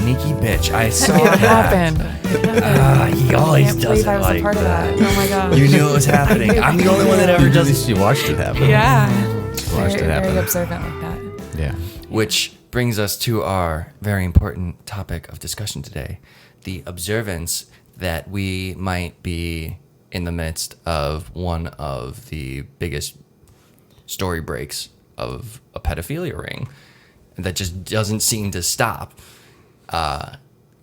sneaky bitch. I saw It that. happened. He always Can't does believe it I was like a part that. of that. Oh my god. You knew it was happening. I'm the only one that ever does it. She watched it happen. Yeah. Watched it happen. Very observant like that. Yeah. Which brings us to our very important topic of discussion today, the observance that we might be in the midst of one of the biggest story breaks of a pedophilia ring that just doesn't seem to stop.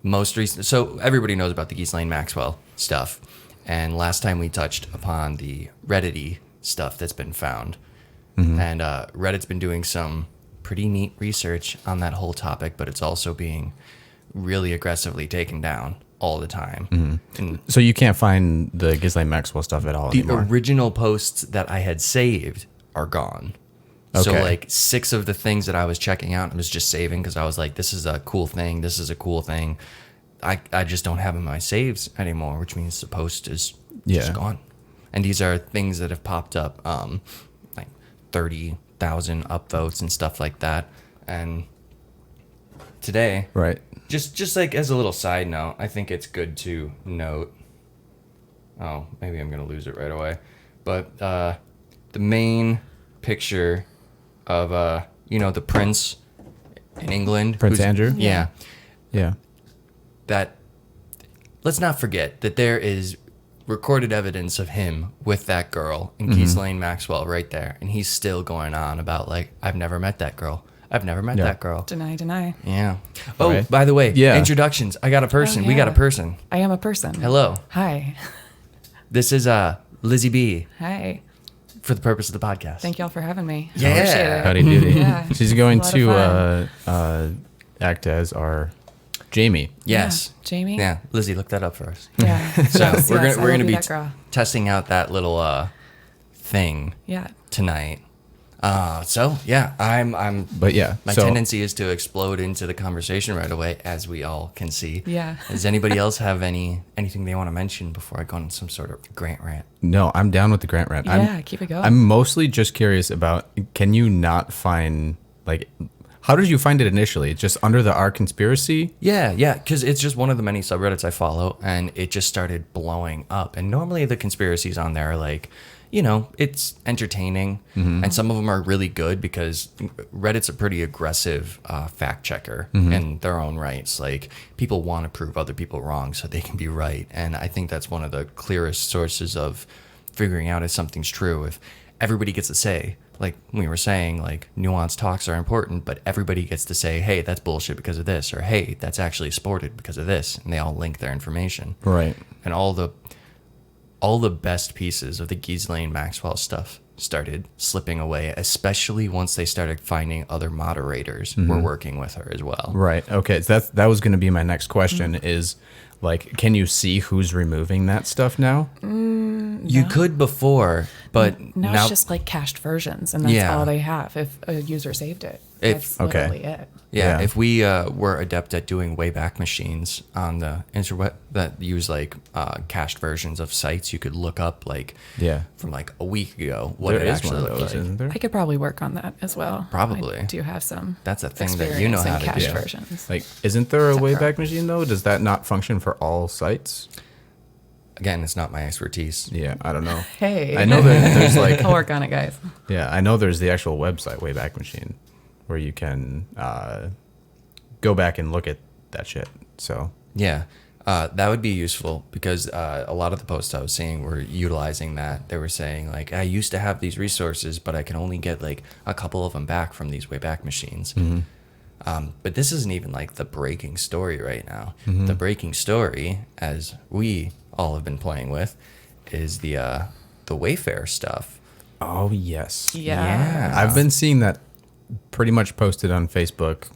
Most recent, so everybody knows about the Ghislaine Maxwell stuff, and last time we touched upon the Reddit-y stuff that's been found, and Reddit's been doing some pretty neat research on that whole topic, but it's also being really aggressively taken down all the time. And So you can't find the Ghislaine Maxwell stuff at all the anymore. original posts that I had saved are gone. So Okay. like 6 of the things that I was checking out, I was just saving because I was like, this is a cool thing. This is a cool thing. I just don't have in my saves anymore, which means the post is just gone. And these are things that have popped up, like 30,000 upvotes and stuff like that. And today, Right. just like as a little side note, I think it's good to note. Oh, maybe I'm gonna lose it right away. But the main picture of the prince in England, Prince Andrew? Yeah, Yeah. that. Let's not forget that there is recorded evidence of him with that girl and Ghislaine Maxwell right there, and he's still going on about like, I've never met that girl. I've never met that girl. Deny. Yeah. Oh, Right. by the way, Yeah. introductions. I got a person. Oh, We got a yeah. person. I am a person. Hello. Hi. This is Lizzie B Hi. for the purpose of the podcast. Thank y'all for having me. Yeah. Appreciate it. Howdy doody. Yeah. She's going It's a lot to act as our Jamie. Yes. Yeah. Jamie? Yeah. Lizzie, look that up for us. Yeah. So Yes, we're yes, gonna I we're will gonna be that girl. testing out that little thing Yeah. tonight. So yeah, I'm. But yeah. My so tendency is to explode into the conversation right away, as we all can see. Yeah. Does anybody else have anything they want to mention before I go on some sort of grant rant? no, I'm down with the Grant rant. Yeah, keep it going. I'm mostly just curious about, can you not find, like, how did you find it initially? Just under the R conspiracy? Yeah, because it's just one of the many subreddits I follow, and it just started blowing up. And normally the conspiracies on there are like, it's entertaining, and some of them are really good because Reddit's a pretty aggressive fact checker in their own rights. Like, people want to prove other people wrong so they can be right, and I think that's one of the clearest sources of figuring out if something's true. If everybody gets to say, like we were saying, like, nuanced talks are important, but everybody gets to say, hey, that's bullshit because of this, or hey, that's actually supported because of this, and they all link their information. Right. And all the best pieces of the Ghislaine Maxwell stuff started slipping away, especially once they started finding other moderators were working with her as well. Right. Okay. So that was going to be my next question is, like, can you see who's removing that stuff now? You could before, but now now it's just like cached versions, and that's Yeah. all they have if a user saved it. If- That's okay. literally it. Yeah, Yeah. if we were adept at doing Wayback Machines on the interweb that use like cached versions of sites, you could look up like Yeah. from like a week ago what There it is actually one of looked those, like. isn't there? I could probably work on that as well. Probably. I do have some. That's a thing that you know experience in how to cached do. versions. Like, isn't there a Except for- Wayback Machine, though? Does that not function for all sites? Again, it's not my expertise. Yeah, I don't know. Hey. I know that there's like, I'll work on it, guys. yeah, I know there's the actual website, Wayback Machine, where you can go back and look at that shit. So, Yeah, that would be useful because a lot of the posts I was seeing were utilizing that. They were saying like, I used to have these resources, but I can only get like a couple of them back from these Wayback Machines. But this isn't even like the breaking story right now. The breaking story, as we all have been playing with, is the Wayfair stuff. oh, yes. Yeah. I've been seeing that pretty much posted on Facebook,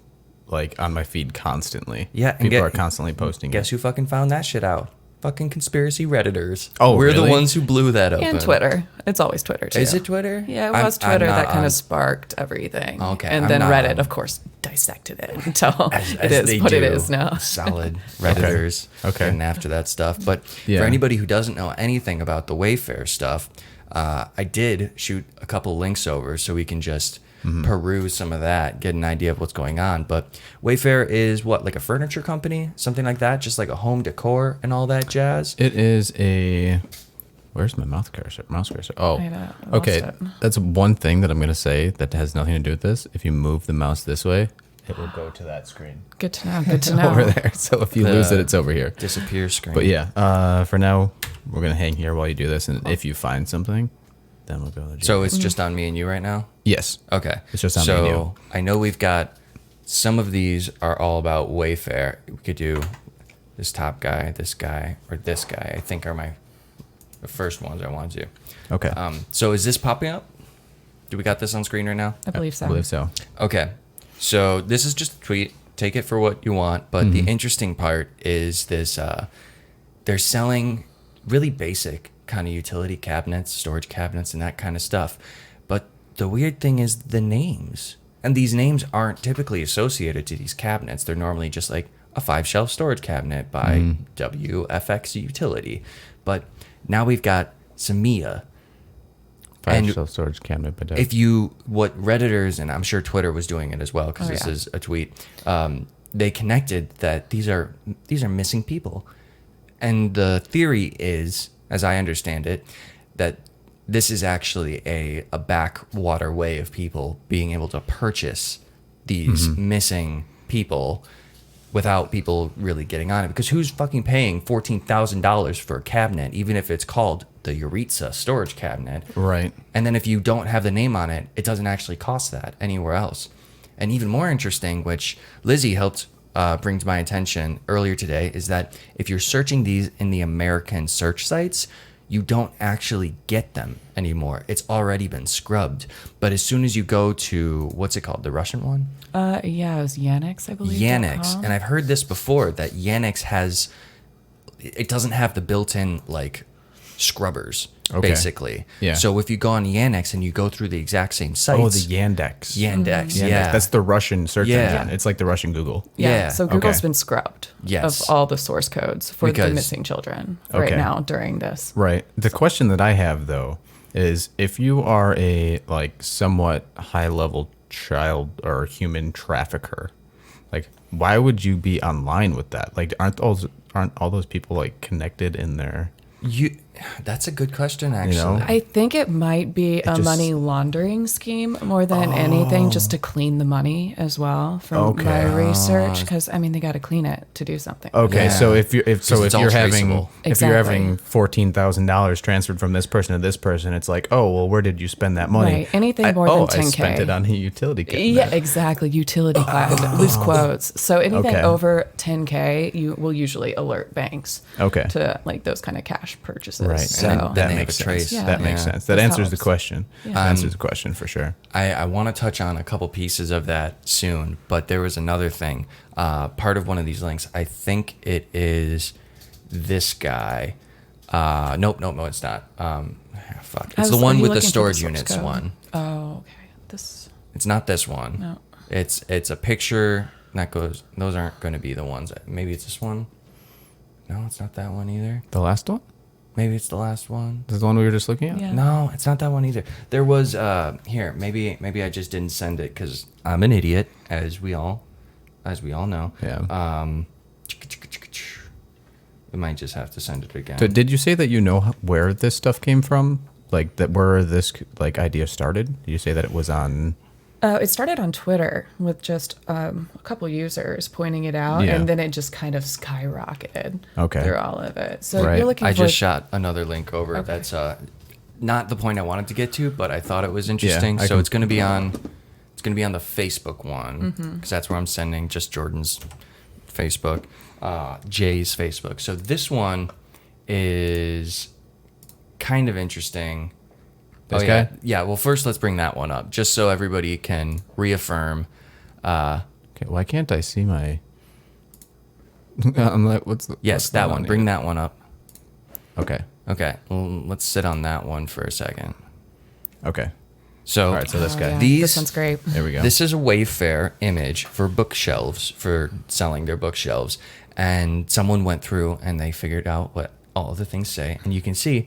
like on my feed constantly. Yeah, and people get- are constantly posting Guess it. who fucking found that shit out? Fucking conspiracy Redditors. Oh, we're really? the ones who blew that open. And Twitter. It's always Twitter, too. Is it Twitter? Yeah, it I'm- was I'm Twitter not that kind on- of sparked everything. Okay, And I'm then not Reddit, on- of course, dissected it until as it is they what it do. is now. Solid Redditors. Okay. And after that stuff. But Yeah. for anybody who doesn't know anything about the Wayfair stuff, I did shoot a couple links over so we can just peruse some of that, get an idea of what's going on. But Wayfair is what, like a furniture company, something like that, just like a home decor and all that jazz. It is a. Where's my mouse cursor? Oh, I lost okay. it. That's one thing that I'm gonna say that has nothing to do with this. If you move the mouse this way, it will go to that screen. Good to know. Good to know. Over there. So if you lose it, it's over here. Disappear screen. But yeah, for now, we're gonna hang here while you do this, and if you find something, then we'll go. So it's just on me and you right now? Yes. Okay. It's just on me and you. So I know we've got some of these are all about Wayfair. We could do this top guy, this guy, or this guy. I think are the first ones I want to do. Okay. So is this popping up? Do we got this on screen right now? I believe so. I believe so. Okay. So this is just a tweet. Take it for what you want. But the interesting part is this: they're selling really basic kind of utility cabinets, storage cabinets, and that kind of stuff. But the weird thing is the names. And these names aren't typically associated to these cabinets. They're normally just like a 5-shelf storage cabinet by WFX Utility. But now we've got Samia. 5-shelf storage cabinet. But If what Redditors, and I'm sure Twitter was doing it as well, because this is a tweet, they connected that these are missing people. And the theory is, as I understand it, that this is actually a backwater way of people being able to purchase these missing people without people really getting on it. Because who's fucking paying $14,000 for a cabinet, even if it's called the Yuritsa storage cabinet? Right. And then if you don't have the name on it, it doesn't actually cost that anywhere else. And even more interesting, which Lizzie helped bring to my attention earlier today, is that if you're searching these in the American search sites, you don't actually get them anymore. It's already been scrubbed. But as soon as you go to, what's it called, the Russian one? Yeah, it was Yannick's, I believe. Yannick's. And I've heard this before, that Yannick's it doesn't have the built-in, like, scrubbers, basically. Yeah. So if you go on Yandex and you go through the exact same sites. Oh, the Yandex. Yandex, Yandex. yeah. That's the Russian search Yeah. engine. It's like the Russian Google. Yeah. So Google's Okay. been scrubbed Yes. of all the source codes for the Because- missing children right Okay. now during this. Right. The question that I have though is if you are a like somewhat high level child or human trafficker, like why would you be online with that? Like aren't all those people like connected in there? That's a good question, actually. know? I think it might be a just- money laundering scheme more than anything, just to clean the money as well from Okay. my research. Because I mean, they got to clean it to do something. Okay, Yeah. so if you're it's all having traceable. if you're Exactly. having $14,000 transferred from this person to this person, it's like, oh well, where did you spend that money? Right, anything more than I 10K. spent it on a utility cabinet. Yeah, exactly. Utility class, loose quotes. So anything Okay. over 10K, you will usually alert banks. Okay. To like those kind of cash purchases. Right. So And that they have makes a trace. sense. Yeah. That makes Yeah. sense. That This answers the helps. question. Yeah. That answers the question for sure. I want to touch on a couple pieces of that soon, but there was another thing. Part of one of these links, I think it is this guy. Nope, it's not. Fuck. It's the Are one you with the looking for storage source units code? one. Oh, okay. This. It's not this one. No. It's a picture that goes. Those aren't going to be the ones. Maybe it's this one. No, it's not that one either. The last one? Maybe it's the last one. This is the one we were just looking at? Yeah. No, it's not that one either. There was here. Maybe I just didn't send it because I'm an idiot, as we all know. Yeah. We might just have to send it again. So did you say that you know where this stuff came from? Like that where this like idea started? Did you say that it was on It started on Twitter with just a couple users pointing it out, Yeah. and then it just kind of skyrocketed Okay. through all of it. So Right. you're looking I for just shot another link over. Okay. That's not the point I wanted to get to, but I thought it was interesting. I So can- it's going to be on the Facebook one because that's where I'm sending just Jordan's Facebook, Jay's Facebook. So this one is kind of interesting. This yeah. guy? Yeah. Well, first let's bring that one up just so everybody can reaffirm. Okay, why can't I see my I'm like what's Yes, that one. Bring that one up. Okay. Okay. Well, let's sit on that one for a second. Okay. So, All right, so this guy. Yeah, These- this one's great. There we go. This is a Wayfair image for bookshelves, for selling their bookshelves. And someone went through and they figured out what all of the things say. And you can see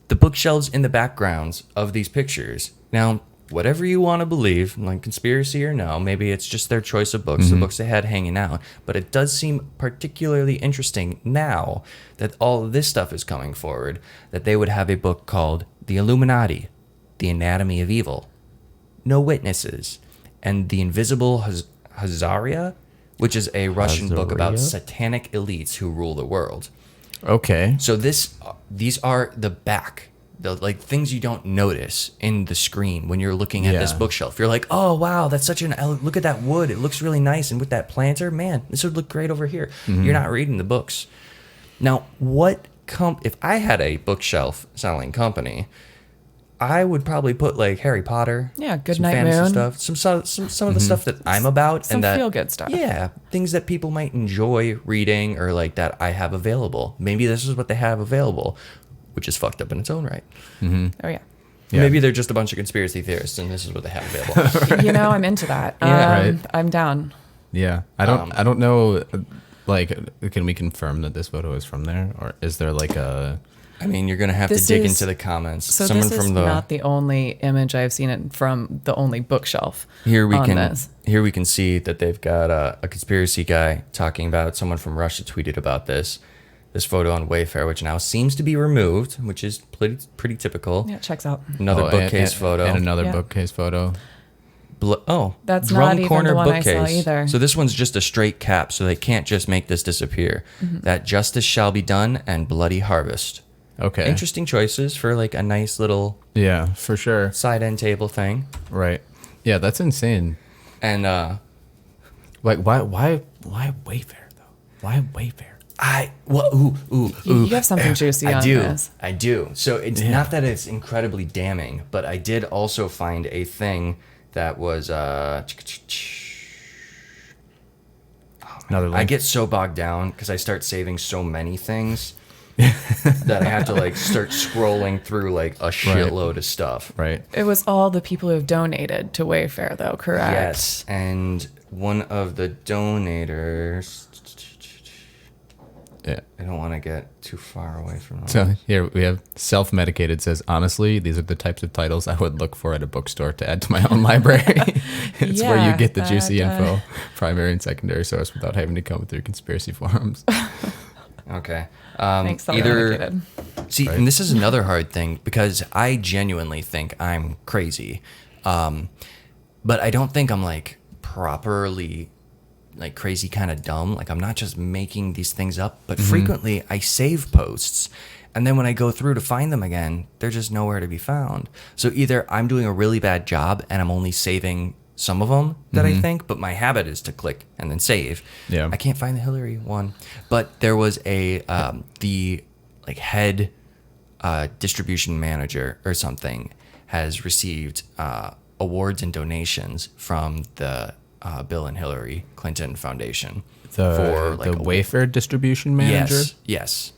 the bookshelves in the backgrounds of these pictures. Now, whatever you want to believe, like conspiracy or no, maybe it's just their choice of books, the books they had hanging out. But it does seem particularly interesting now that all of this stuff is coming forward, that they would have a book called The Illuminati, The Anatomy of Evil, No Witnesses, and The Invisible Hazaria, which is a Russian book about satanic elites who rule the world. Okay. So these are the back, the like things you don't notice in the screen when you're looking at this bookshelf. You're like, oh wow, that's such look at that wood. It looks really nice, and with that planter, man, this would look great over here. You're not reading the books. Now, if I had a bookshelf selling company, I would probably put like Harry Potter, Good some Night fantasy Moon, stuff, some of the stuff that I'm about, some and that feel good stuff. Yeah, things that people might enjoy reading or like that I have available. Maybe this is what they have available, which is fucked up in its own right. Oh yeah. Maybe they're just a bunch of conspiracy theorists, and this is what they have available. I'm into that. Right. I'm down. Yeah. I don't know. Like, can we confirm that this photo is from there, or is there like a? I mean, you're gonna have to dig into the comments. So this is not the only image I've seen it from the only bookshelf. Here we can see that they've got a conspiracy guy talking about someone from Russia tweeted about this photo on Wayfair, which now seems to be removed, which is pretty typical. Yeah, it checks out. Another bookcase photo and another bookcase photo. That's drum not even corner the one bookcase. I saw either. So this one's just a straight cap, so they can't just make this disappear. That justice shall be done and bloody harvest. Okay. Interesting choices for like a nice little for sure side end table thing. Right. Yeah, that's insane. And like why Wayfair though? Why Wayfair? You have something juicy on this. I do. So it's not that it's incredibly damning, but I did also find a thing that was another link. I get so bogged down because I start saving so many things that I have to like start scrolling through like a shitload of stuff. Right. It was all the people who have donated to Wayfair, though, correct? Yes, and one of the donators. Yeah. I don't want to get too far away from that. So here we have self-medicated says, honestly, these are the types of titles I would look for at a bookstore to add to my own library. It's where you get the juicy info, primary and secondary source without having to come through conspiracy forums. Okay. Thanks, See, and this is another hard thing because I genuinely think I'm crazy. But I don't think I'm like properly like crazy kind of dumb. Like I'm not just making these things up, but frequently I save posts. And then when I go through to find them again, they're just nowhere to be found. So either I'm doing a really bad job and I'm only saving some of them that I think, but my habit is to click and then save. Yeah. I can't find the Hillary one, but there was the like head distribution manager or something has received awards and donations from the Bill and Hillary Clinton Foundation For the Wayfair distribution manager? Yes.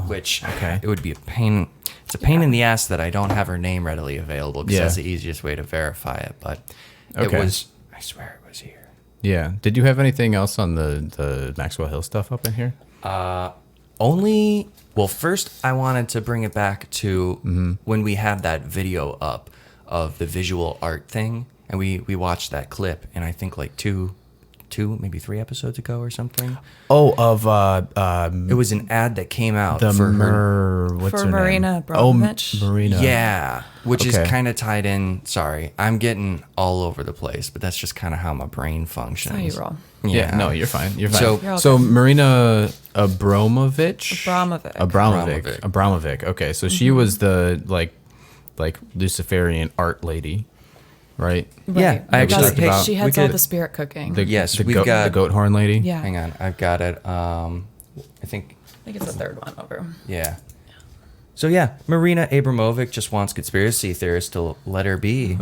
Which it would be a pain. It's a pain in the ass that I don't have her name readily available because that's the easiest way to verify it. But it was, I swear it was here. Yeah. Did you have anything else on the Maxwellhill stuff up in here? First I wanted to bring it back to when we had that video up of the visual art thing. And we watched that clip, and I think like two, maybe 3 episodes ago or something. Oh, of it was an ad that came out what's for her Marina name? Abramovich. Oh, Marina. Yeah, which is kind of tied in. Sorry, I'm getting all over the place, but that's just kind of how my brain functions. That's how you roll. Yeah, no, you're fine. You're fine. So Marina Abramovich. Okay, so she was the like Luciferian art lady. Right. Yeah, I actually she has all the spirit cooking. The goat horn lady. Yeah. Hang on, I've got it. I think it's the third one over. Yeah. So yeah, Marina Abramovic just wants conspiracy theorists to let her be.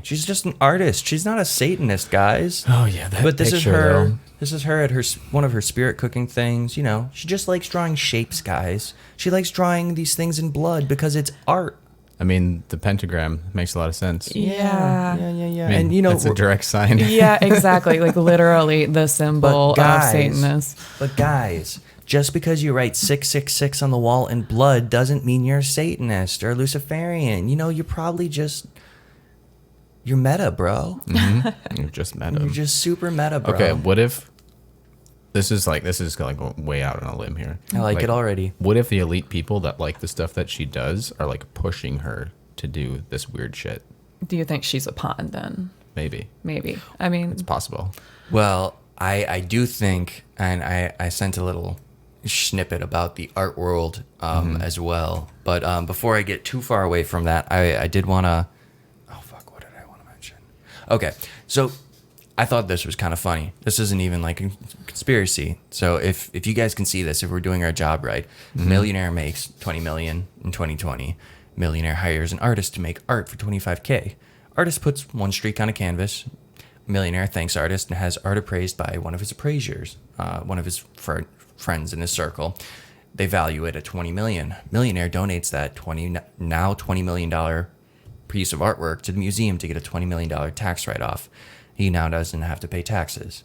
She's just an artist. She's not a Satanist, guys. Oh yeah, but this is her. Though. This is her at one of her spirit cooking things. You know, she just likes drawing shapes, guys. She likes drawing these things in blood because it's art. I mean, the pentagram makes a lot of sense. Yeah. I mean, and you know, it's a direct sign. Yeah, exactly. Like literally the symbol of Satanists. But guys, just because you write 666 on the wall in blood doesn't mean you're a Satanist or a Luciferian. You know, you're probably just you're meta, bro. You just met him. You're just super meta, bro. Okay, what if this is going way out on a limb here. I like it already. What if the elite people that like the stuff that she does are like pushing her to do this weird shit? Do you think she's a pawn then? Maybe. I mean, It's possible. Well, I do think, and I sent a little snippet about the art world as well. But before I get too far away from that, I did want to... Oh, fuck, what did I want to mention? Okay, so I thought this was kind of funny. This isn't even like a conspiracy. So if you guys can see this, if we're doing our job right, millionaire makes 20 million in 2020. Millionaire hires an artist to make art for 25K. Artist puts one streak on a canvas. Millionaire thanks artist and has art appraised by one of his appraisers, one of his friends in his circle. They value it at 20 million. Millionaire donates that $20 million piece of artwork to the museum to get a $20 million tax write-off. He now doesn't have to pay taxes.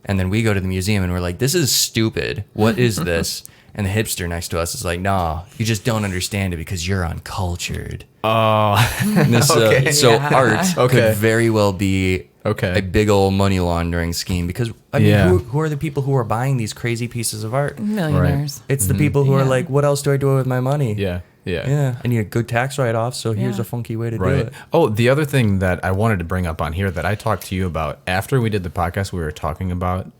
And then we go to the museum and we're like, this is stupid. What is this? And the hipster next to us is like, nah, you just don't understand it because you're uncultured. Oh, Okay. So Yeah. art could very well be Okay. a big old money laundering scheme because, I mean, Yeah. who are the people who are buying these crazy pieces of art? millionaires. It's the people who are Yeah. like, what else do I do with my money? Yeah. Yeah, I need a good tax write-off, so here's Yeah. a funky way to do Right. it. Oh, the other thing that I wanted to bring up on here that I talked to you about after we did the podcast, we were talking about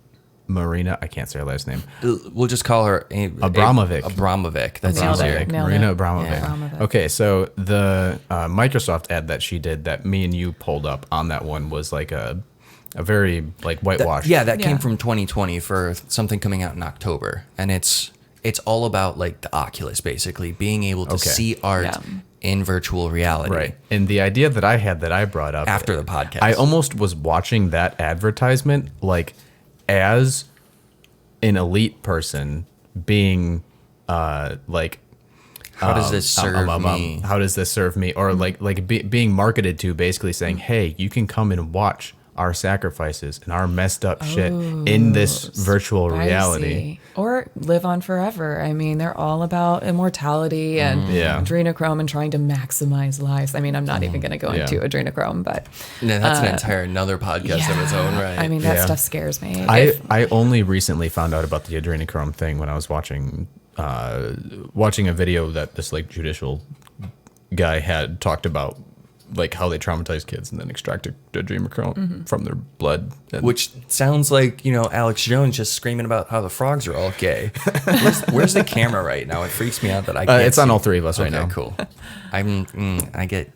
Marina. I can't say her last name. We'll just call her Abramovic. Abramovic. That's Nailed easier. it. Nailed Marina it. Abramovic. Yeah. Abramovic. Okay, so the Microsoft ad that she did that me and you pulled up on that one was like a very like whitewashed. That came Yeah. from 2020 for something coming out in October, and it's all about like the Oculus, basically being able to Okay. see art Yeah. in virtual reality. Right. And the idea that I had that I brought up After the podcast. I almost was watching that advertisement like as an elite person being like How does this serve me? how does this serve me or being marketed to basically saying, hey, you can come and watch our sacrifices and our messed up shit in this virtual reality. Spicy. Or live on forever. I mean, they're all about immortality and Yeah. adrenochrome and trying to maximize lives. I mean, I'm not even going to go Yeah. into adrenochrome, but Yeah, that's an entire another podcast of its own right. I mean, that Yeah. stuff scares me. I only recently found out about the adrenochrome thing when I was watching a video that this like judicial guy had talked about like how they traumatize kids and then extract adrenochrome from their blood. And Which sounds like, Alex Jones just screaming about how the frogs are all gay. Where's the camera right now? It freaks me out that I can't it's on see. all three of us right Okay, now. cool. I get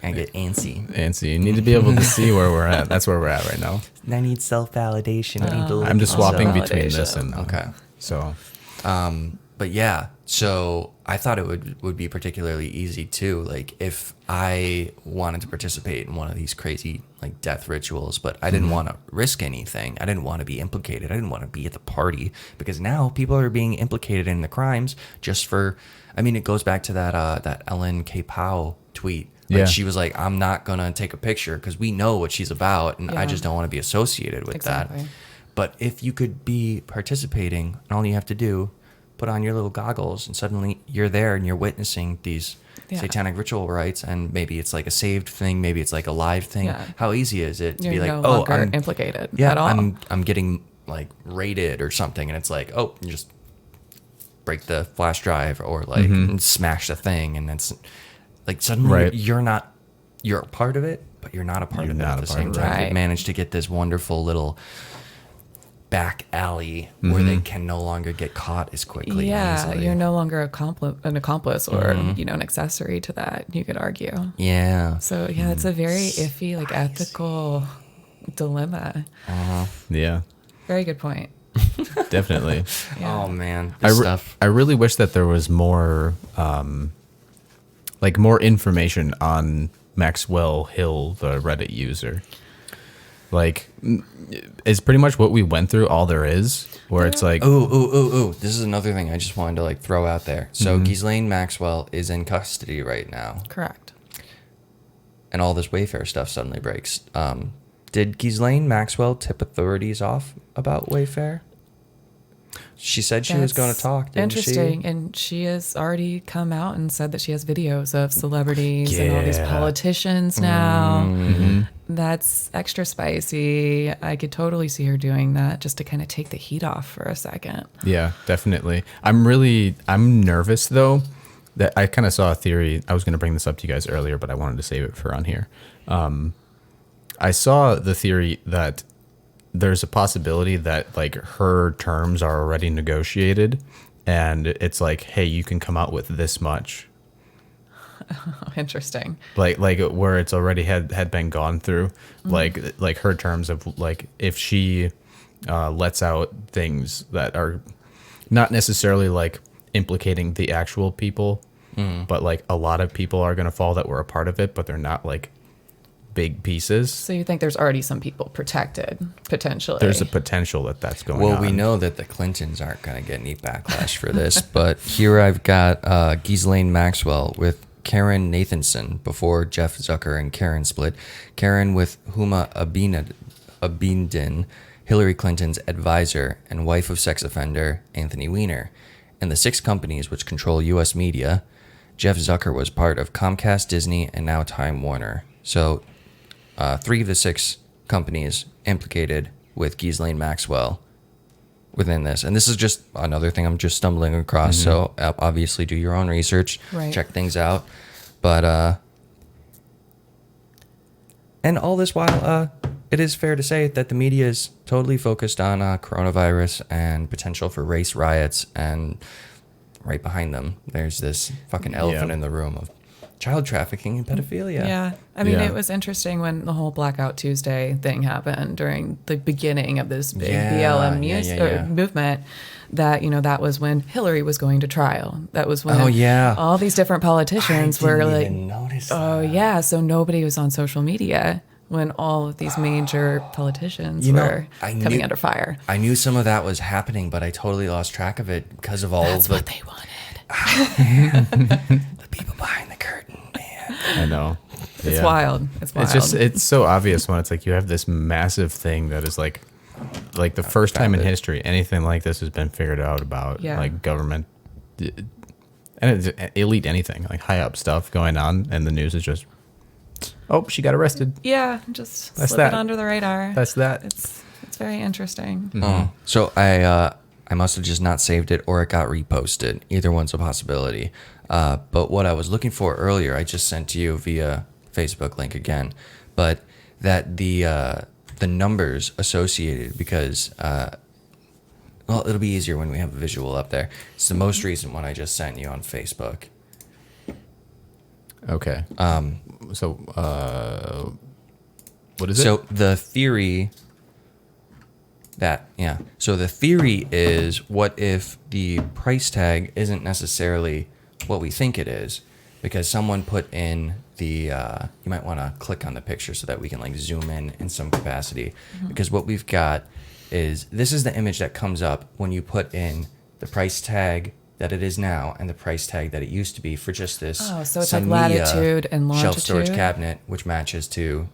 antsy. And so you need to be able to see where we're at. That's where we're at right now. I need self-validation. I need to look I'm just at swapping myself. between this validation. and Okay. So But yeah, so I thought it would be particularly easy too. Like if I wanted to participate in one of these crazy like death rituals, but I didn't want to risk anything. I didn't want to be implicated. I didn't want to be at the party because now people are being implicated in the crimes just for. I mean, it goes back to that Ellen K. Powell tweet. Like Yeah. she was like, "I'm not gonna take a picture because we know what she's about, and I Yeah. just don't want to be associated with Exactly. that." But if you could be participating, and all you have to do, put on your little goggles, and suddenly you're there and you're witnessing these Yeah. satanic ritual rites, and maybe it's like a saved thing, maybe it's like a live thing. Yeah. How easy is it to You're be like, no oh, longer I'm implicated yeah, at all. I'm getting like raided or something, and it's like, oh, you just break the flash drive or like smash the thing, and it's like suddenly Right. you're a part of it, but you're not a part You're of it not at a the part same of it. time. Right. You've managed to get this wonderful little back alley where they can no longer get caught as quickly. and yeah, easily. you're no longer an accomplice or an accessory to that. You could argue. Yeah. So yeah, it's a very iffy, like ethical dilemma. yeah, Very good point. definitely. Oh man, I, this re- stuff. I really wish that there was more, more information on Maxwellhill, the Reddit user. Like, is pretty much what we went through all there is. Where it's like, Ooh. This is another thing I just wanted to like throw out there. So Ghislaine Maxwell is in custody right now, Correct. and all this Wayfair stuff suddenly breaks. Did Ghislaine Maxwell tip authorities off about Wayfair? She said she was going to talk, didn't interesting. she? And she has already come out and said that she has videos of celebrities and all these Yeah. politicians now. Mm-hmm. That's extra spicy. I could totally see her doing that just to kind of take the heat off for a second. Yeah, definitely. I'm nervous though that I kind of saw a theory. I was going to bring this up to you guys earlier, but I wanted to save it for on here. I saw the theory that there's a possibility that like her terms are already negotiated and it's like, hey, you can come out with this much. Oh, interesting. Like where it's already had been gone through, like her terms of like if she lets out things that are not necessarily like implicating the actual people, but like a lot of people are going to fall that were a part of it, but they're not like big pieces. So you think there's already some people protected, potentially? There's a potential that that's going on. Well, we know that the Clintons aren't going to get any backlash for this, but here I've got Ghislaine Maxwell with Karen Nathanson before Jeff Zucker and Karen split. Karen with Huma Abedin, Hillary Clinton's advisor and wife of sex offender Anthony Weiner. And the 6 companies which control U.S. media, Jeff Zucker was part of Comcast, Disney, and now Time Warner. So 3 of the 6 companies implicated with Ghislaine Maxwell within this. And this is just another thing I'm just stumbling across. So obviously do your own research, check things out. But, and all this while, it is fair to say that the media is totally focused on coronavirus and potential for race riots. And right behind them, there's this fucking elephant in the room of child trafficking and pedophilia. Yeah. I mean, it was interesting when the whole Blackout Tuesday thing happened during the beginning of this big BLM movement. That, that was when Hillary was going to trial. That was when all these different politicians were like, yeah. So nobody was on social media when all of these major politicians were coming under fire. I knew some of that was happening, but I totally lost track of it because of all That's of the... what they wanted. The people behind the curtain, man. I know. It's wild. It's wild. It's so obvious when it's like you have this massive thing that is like the first time in history anything like this has been figured out about like government and it's elite anything like high up stuff going on, and the news is just, oh, she got arrested. Yeah, just That's slipping that. under the radar. That's that. It's very interesting. So I must have just not saved it, or it got reposted. Either one's a possibility. But what I was looking for earlier, I just sent to you via Facebook link again. But that the numbers associated, because well, it'll be easier when we have a visual up there. It's the most recent one I just sent you on Facebook. Okay. So what is it? So the theory So the theory is, what if the price tag isn't necessarily what we think it is? Because someone put in the, you might want to click on the picture so that we can like zoom in some capacity. Because what we've got is, this is the image that comes up when you put in the price tag that it is now and the price tag that it used to be for just this Oh, so it's like latitude and longitude. shelf storage cabinet, which matches to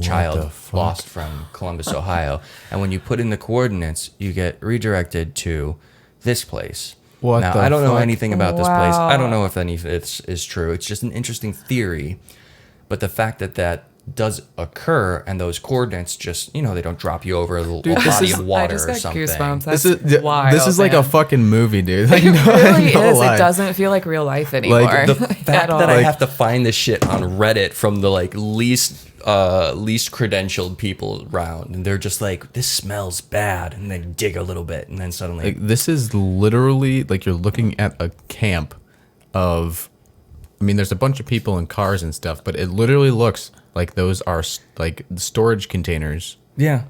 child lost from Columbus, Ohio. And when you put in the coordinates, you get redirected to this place. What now, the I don't know fuck? anything about this place. I don't Wow. know if any of it is true. It's just an interesting theory. But the fact that that does occur, and those coordinates just, they don't drop you over a body of I water just or got something. goosebumps. This That's is wild, this is like a man. fucking movie, dude. Like, It really no is. lie. It doesn't feel like real life anymore. Like the fact at that all. I have to find this shit on Reddit from the like least credentialed people around, and they're just like, this smells bad, and then dig a little bit, and then suddenly Like, this is literally like you're looking at a camp of, I mean, there's a bunch of people in cars and stuff, but it literally looks like those are like storage containers,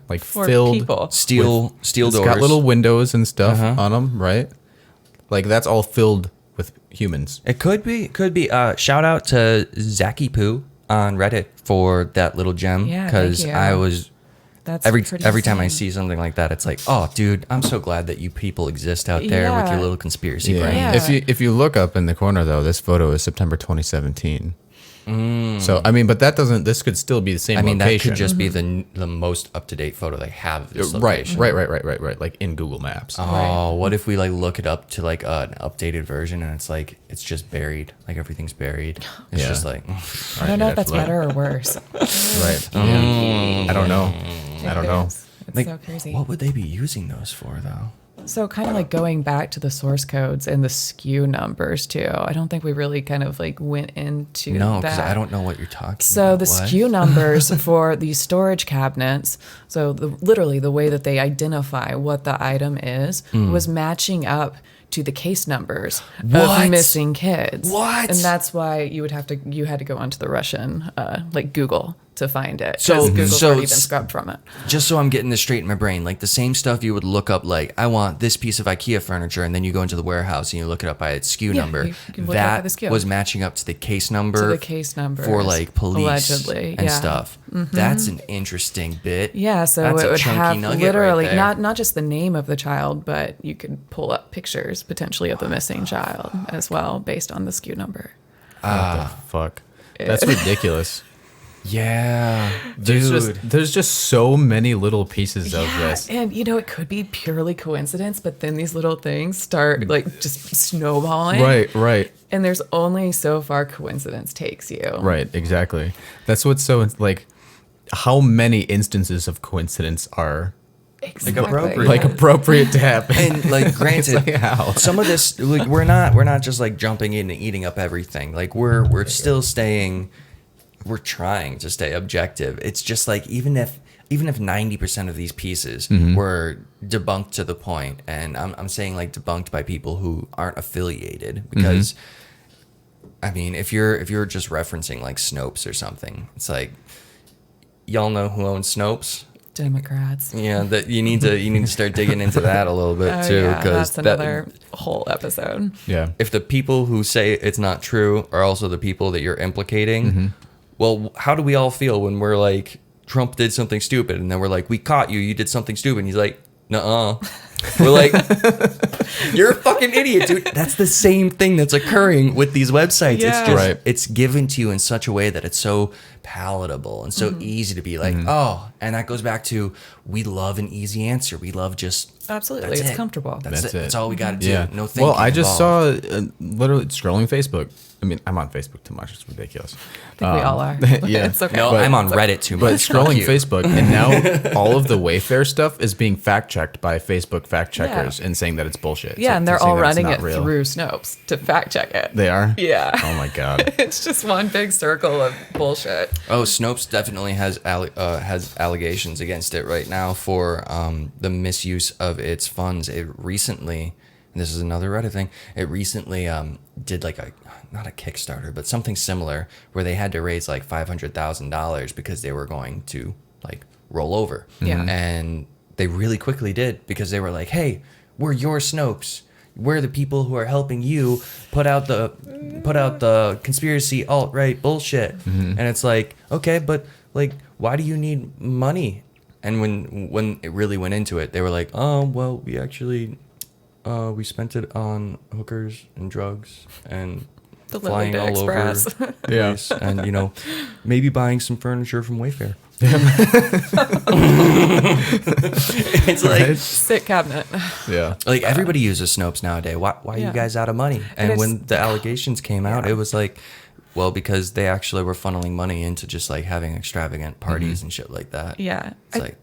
like For filled people. steel It's doors. got little windows and stuff on them, right? Like that's all filled with humans. It could be. Shout out to Zachy Poo on Reddit for that little gem, Yeah, because thank you. I was That's every pretty time I insane. see something like that, it's like, oh, dude, I'm so glad that you people exist out there with your Yeah. little conspiracy Yeah. brain. Yeah. If you look up in the corner though, this photo is September 2017. So I mean, but that doesn't. This could still be the same. I mean, location. that could just be the most up to date photo they have of this right, location. right. Like in Google Maps. Oh, what if we like look it up to like an updated version and it's like it's just buried, like everything's buried. It's Yeah. just like I don't know if that's better or worse. Right. Yeah. I don't know. I don't know. It's like so crazy. what would they be using those for though? So kind of like going back to the source codes and the SKU numbers too. I don't think we really kind of like went into No, because that. I don't know what you're talking So about. the What? SKU numbers for the storage cabinets, so literally the way that they identify what the item is, was matching up to the case numbers What? of missing kids. What? And that's why you had to go onto the Russian like Google to find it. So- 'cause Google's so already been it's- scrubbed from it. Just so I'm getting this straight in my brain, like the same stuff you would look up, like I want this piece of IKEA furniture, and then you go into the warehouse and you look it up by its SKU Yeah, number. you can look it up by That the SKU. was matching up to the case number. To the case numbers, for like police allegedly, and yeah. stuff. That's an interesting bit. Yeah, so That's it a would chunky have nugget literally right there. not just the name of the child, but you could pull up pictures potentially of the missing child as well based on the SKU number. What the fuck? That's ridiculous. Yeah, There's just so many little pieces of this. And it could be purely coincidence, but then these little things start like just snowballing. Right. And there's only so far coincidence takes you. Right, exactly. That's what's so like. How many instances of coincidence are Exactly. appropriate. like appropriate to happen? and like granted, like, how? some of this, like we're not just like jumping in and eating up everything. Like we're still staying. We're trying to stay objective. It's just like even if 90% of these pieces were debunked to the point, and I'm saying like debunked by people who aren't affiliated, because I mean if you're just referencing like Snopes or something, it's like y'all know who owns Snopes. Democrats. Yeah, that you need to start digging into that a little bit Oh, too, yeah, because that's another whole episode. Yeah. if the people who say it's not true are also the people that you're implicating, well, how do we all feel when we're like, Trump did something stupid, and then we're like, we caught you, you did something stupid, and he's like, nuh-uh. We're like, you're a fucking idiot, dude. That's the same thing that's occurring with these websites. Yeah. It's just, Right. it's given to you in such a way that it's so palatable and so easy to be like, oh, and that goes back to, we love an easy answer. We love just, Absolutely. that's It's it. comfortable. That's That's it. it. That's all we got to do. Yeah. No thinking Well, I just involved. saw literally scrolling Facebook. I mean, I'm on Facebook too much. It's ridiculous. I think we all are. yeah. It's okay. No, But- I'm on Reddit too But much. Fuck scrolling you. Facebook, and now all of the Wayfair stuff is being fact checked by Facebook fact checkers and saying that it's bullshit. Yeah, So- and they're saying all that it's running not it real. through Snopes to fact check it. They are? Yeah. Oh my God. It's just one big circle of bullshit. Oh, Snopes definitely has allegations against it right now for the misuse of its funds. It recently, and this is another Reddit thing, it recently did like not a Kickstarter, but something similar where they had to raise like $500,000 because they were going to like roll over. Yeah. And they really quickly did, because they were like, hey, we're your Snopes. We're the people who are helping you put out the conspiracy alt-right bullshit. And it's like, okay, but like, why do you need money? And when it really went into it, they were like, oh, well, we actually we spent it on hookers and drugs and The flying Lily all Express. over Yeah. place, and maybe buying some furniture from Wayfair. It's like Right? Sit cabinet. Yeah. like everybody uses Snopes nowadays. Why are Yeah. you guys out of money? And And when it's- the allegations came out, it was like, well, because they actually were funneling money into just like having extravagant parties and shit like that. Yeah. It's like,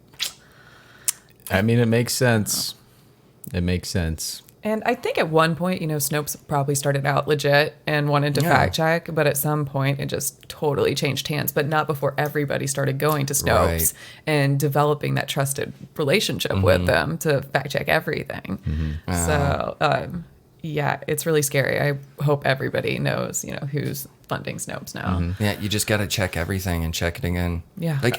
I mean, it makes sense. It makes sense. And I think at one point, Snopes probably started out legit and wanted to Yeah. fact check, but at some point it just totally changed hands, but not before everybody started going to Snopes Right. and developing that trusted relationship with them to fact check everything. So, yeah, it's really scary. I hope everybody knows, who's funding Snopes now. yeah, you just got to check everything and check it again. Yeah. Like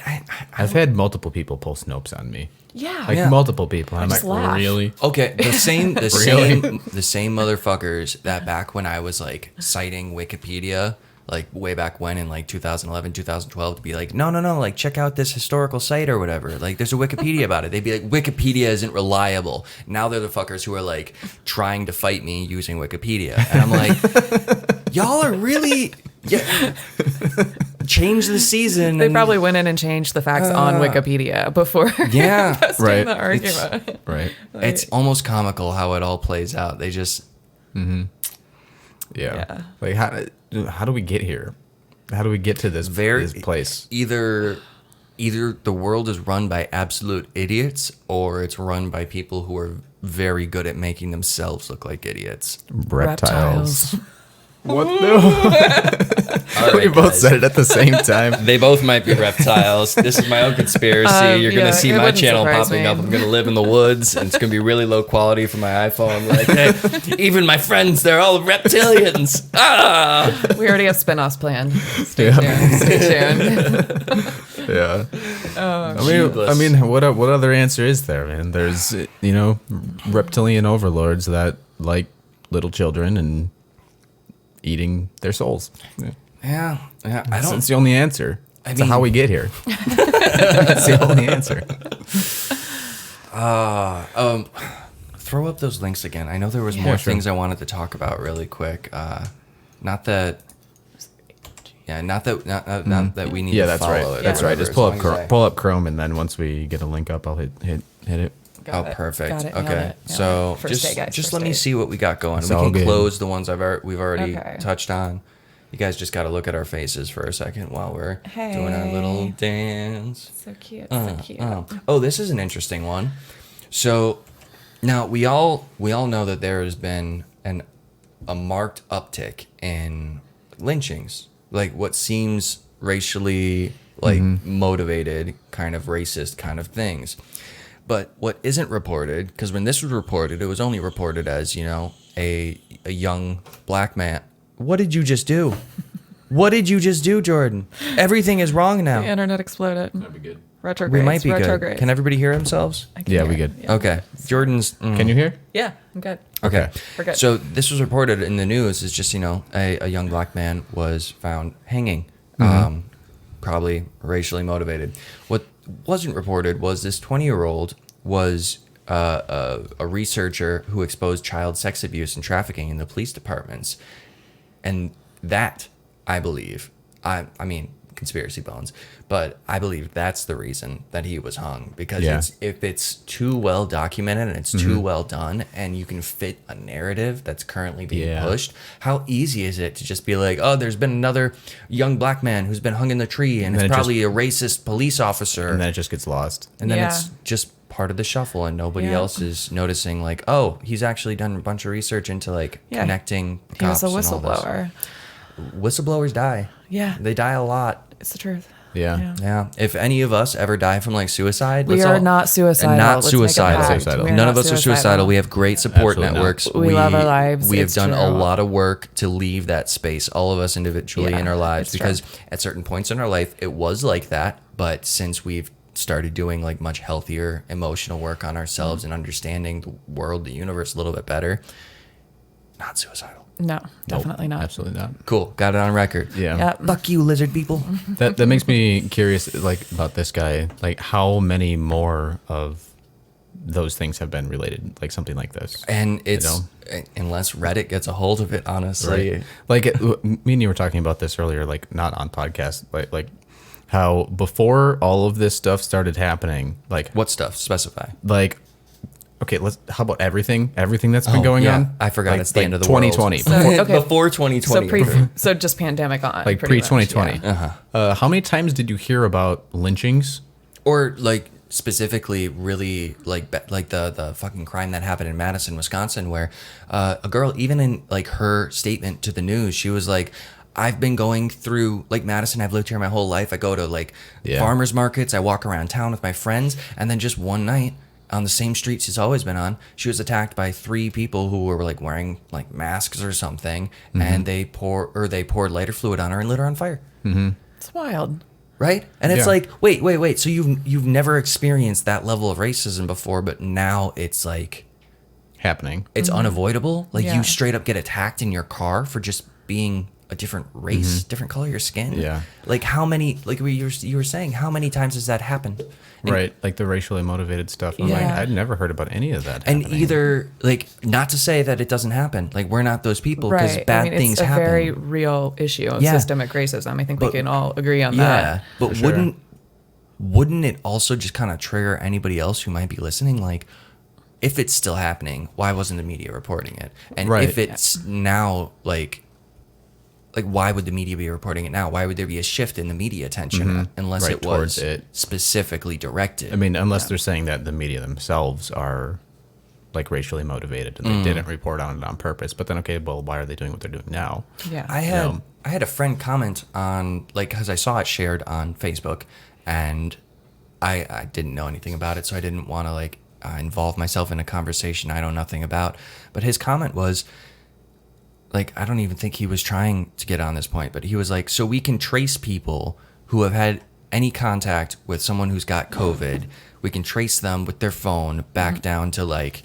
I've had multiple people pull Snopes on me. Yeah. Like Yeah. multiple people. I'm just like, laugh. really? okay, the same Really? the same motherfuckers that back when I was like citing Wikipedia, like way back when in like 2011, 2012, to be like, no, like check out this historical site or whatever. Like there's a Wikipedia about it. They'd be like, Wikipedia isn't reliable. Now they're the fuckers who are like trying to fight me using Wikipedia. And I'm like, y'all are really Yeah. Change the season. They probably went in and changed the facts on Wikipedia before Yeah. posting Right. the argument. Right. It's almost comical how it all plays out. They just... Yeah. Like how do we get here? How do we get to this place? Either the world is run by absolute idiots, or it's run by people who are very good at making themselves look like idiots. Reptiles. What the? We both said it at the same time. They both might be reptiles. This is my own conspiracy. You're going to see it my wouldn't channel surprise popping me. up. I'm going to live in the woods, and it's going to be really low quality for my iPhone. Like, hey, even my friends, they're all reptilians. Ah! We already have spin-offs planned. Stay Yeah. tuned. Yeah. Jeebless. I mean, what other answer is there, man? There's, reptilian overlords that like little children and eating their souls. Yeah. I don't... That's the only answer. That's mean- how we get here. That's the only answer. Throw up those links again. I know there was Yeah, more sure. things I wanted to talk about really quick. Not that we need Yeah, to that's follow right. it. That's or right. whatever, Just as pull long as I- up Chrome, and then once we get a link up, I'll hit it. Got it. Perfect. Got it. Nailed Okay. it. Nailed So it. First day, guys. just First let me day. see what we got going. It's We all can good. close the ones we've already Okay. touched on. You guys just got to look at our faces for a second while we're doing our little Hey. dance. So cute. So cute. Oh, this is an interesting one. So now we all know that there has been a marked uptick in lynchings, like what seems racially motivated, kind of racist kind of things. But what isn't reported, because when this was reported, it was only reported as, a young black man. What did you just do? What did you just do, Jordan? Everything is wrong now. The internet exploded. That'd be good. Retrogrades. We might be good. Retrogrades. Can everybody hear themselves? I can Yeah, hear we it. good. Yeah. Okay. Jordan's... Can you hear? Yeah, I'm good. Okay. We're good. So this was reported in the news. It's just, a young black man was found hanging, probably racially motivated. What wasn't reported was this 20-year-old was a researcher who exposed child sex abuse and trafficking in the police departments. And that, I believe, I mean, conspiracy bones, but I believe that's the reason that he was hung, because if it's too well documented and it's too well done, and you can fit a narrative that's currently being pushed, how easy is it to just be like, oh, there's been another young black man who's been hung in the tree, and it's probably a racist police officer, And then it just gets lost. and then it's just part of the shuffle, and nobody else is noticing, like, oh, he's actually done a bunch of research into connecting He was cops a and all this. whistleblower. Whistleblowers die. Yeah. They die a lot. It's the truth. Yeah. Yeah. If any of us ever die from suicide, We let's are all- not suicidal. And not Let's make a suicidal. pact. Suicidal. We are None not of us are suicidal. We have great support Absolutely not. networks. We love our lives. We have It's done a true. lot of work to leave that space, all of us individually in our lives, it's because at certain points in our life, it was like that. But since we've started doing much healthier emotional work on ourselves and understanding the world, the universe a little bit better, not suicidal. No, definitely not. Absolutely not. Cool. Got it on record. Yeah. Yep. Fuck you, lizard people. That makes me curious, about this guy. How many more of those things have been related, something like this? And it's unless Reddit gets a hold of it, honestly. Me and you were talking about this earlier, not on podcast, like how before all of this stuff started happening, What stuff? Specify. okay, how about everything that's been going on? I forgot it's the end of the 2020. world. So, okay. Before 2020. So just pandemic on. Like pretty pre much, 2020. yeah. How many times did you hear about lynchings? Or specifically really the fucking crime that happened in Madison, Wisconsin, where a girl, even in her statement to the news, she was like, I've been going through Madison. I've lived here my whole life. I go to farmers markets. I walk around town with my friends. And then just one night on the same street she's always been on, she was attacked by 3 people who were wearing masks or something. And they poured lighter fluid on her and lit her on fire. It's wild. Right? And it's Yeah. wait. So you've never experienced that level of racism before, but now it's Happening. it's unavoidable. Yeah. You straight up get attacked in your car for just being a different race, different color of your skin. Yeah. Like how many, like you were saying, how many times has that happened? And, right. Like the racially motivated stuff. I'm like, I'd never heard about any of that happening. And either, like, not to say that it doesn't happen. Like, we're not those people because bad things happen. It's a very real issue of systemic racism. I think we can all agree on that. Yeah, but wouldn't it also just kind of trigger anybody else who might be listening? Like, if it's still happening, why wasn't the media reporting it? And if it's now, like, why would the media be reporting it now? Why would there be a shift in the media attention unless it was specifically directed? I mean, unless they're saying that the media themselves are like racially motivated and they didn't report on it on purpose. But then, okay, well, why are they doing what they're doing now? Yeah, I had a friend comment on, like, because I saw it shared on Facebook, and I didn't know anything about it, so I didn't want to like involve myself in a conversation I know nothing about. But his comment was, like, I don't even think he was trying to get on this point, but he was like, so we can trace people who have had any contact with someone who's got COVID. We can trace them with their phone back down to like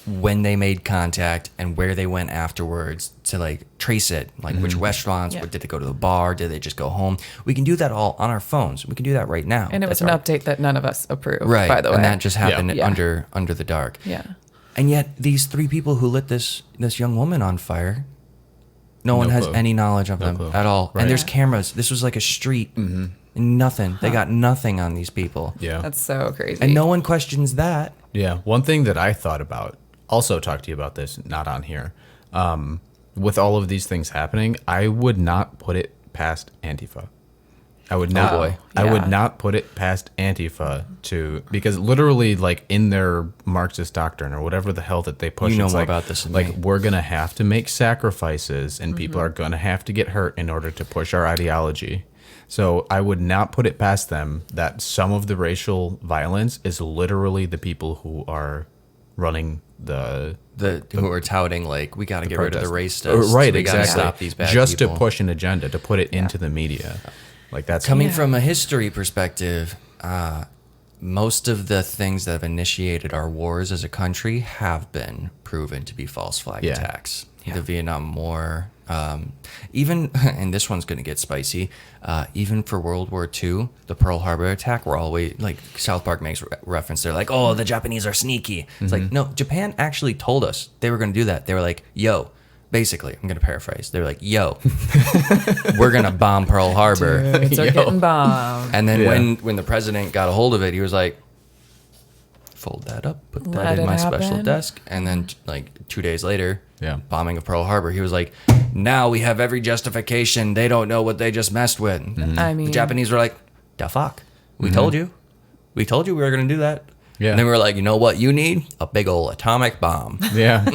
when they made contact and where they went afterwards to like trace it, like which restaurants, did they go to the bar, did they just go home? We can do that all on our phones. We can do that right now. And it was an update that none of us approved, by the way. And that just happened under the dark. Yeah. And yet these 3 people who lit this young woman on fire, no one has any knowledge of them at all. Right. And there's cameras. This was like a street. Nothing. They got nothing on these people. Yeah. That's so crazy. And no one questions that. Yeah. One thing that I thought about, also talked to you about this, not on here, with all of these things happening, I would not put it past Antifa. I would not. I would not put it past Antifa because literally, like in their Marxist doctrine or whatever the hell that they push, you know it's more like, about this than like me. We're gonna have to make sacrifices, and people are gonna have to get hurt in order to push our ideology. So I would not put it past them that some of the racial violence is literally the people who are running who are touting like we got to get rid of the racists, right? We Exactly. got to stop these bad just people. to push an agenda, to put it into the media. Like that's coming from a history perspective. Most of the things that have initiated our wars as a country have been proven to be false flag attacks. The Vietnam War, even, and this one's going to get spicy, even for World War II, the Pearl Harbor attack, we're always, like, South Park makes reference, they're like, oh, the Japanese are sneaky. It's like, no, Japan actually told us they were going to do that. They were like, yo, basically, I'm going to paraphrase, they were like, yo, we're going to bomb Pearl Harbor. Dudes are getting bombed. And then when the president got a hold of it, he was like, fold that up, put that in my special desk. And then like 2 days later, bombing of Pearl Harbor, he was like, now we have every justification. They don't know what they just messed with. I mean, the Japanese were like, the fuck? We told you. We told you we were going to do that. Yeah. And then we were like, you know what you need? A big old atomic bomb. Yeah.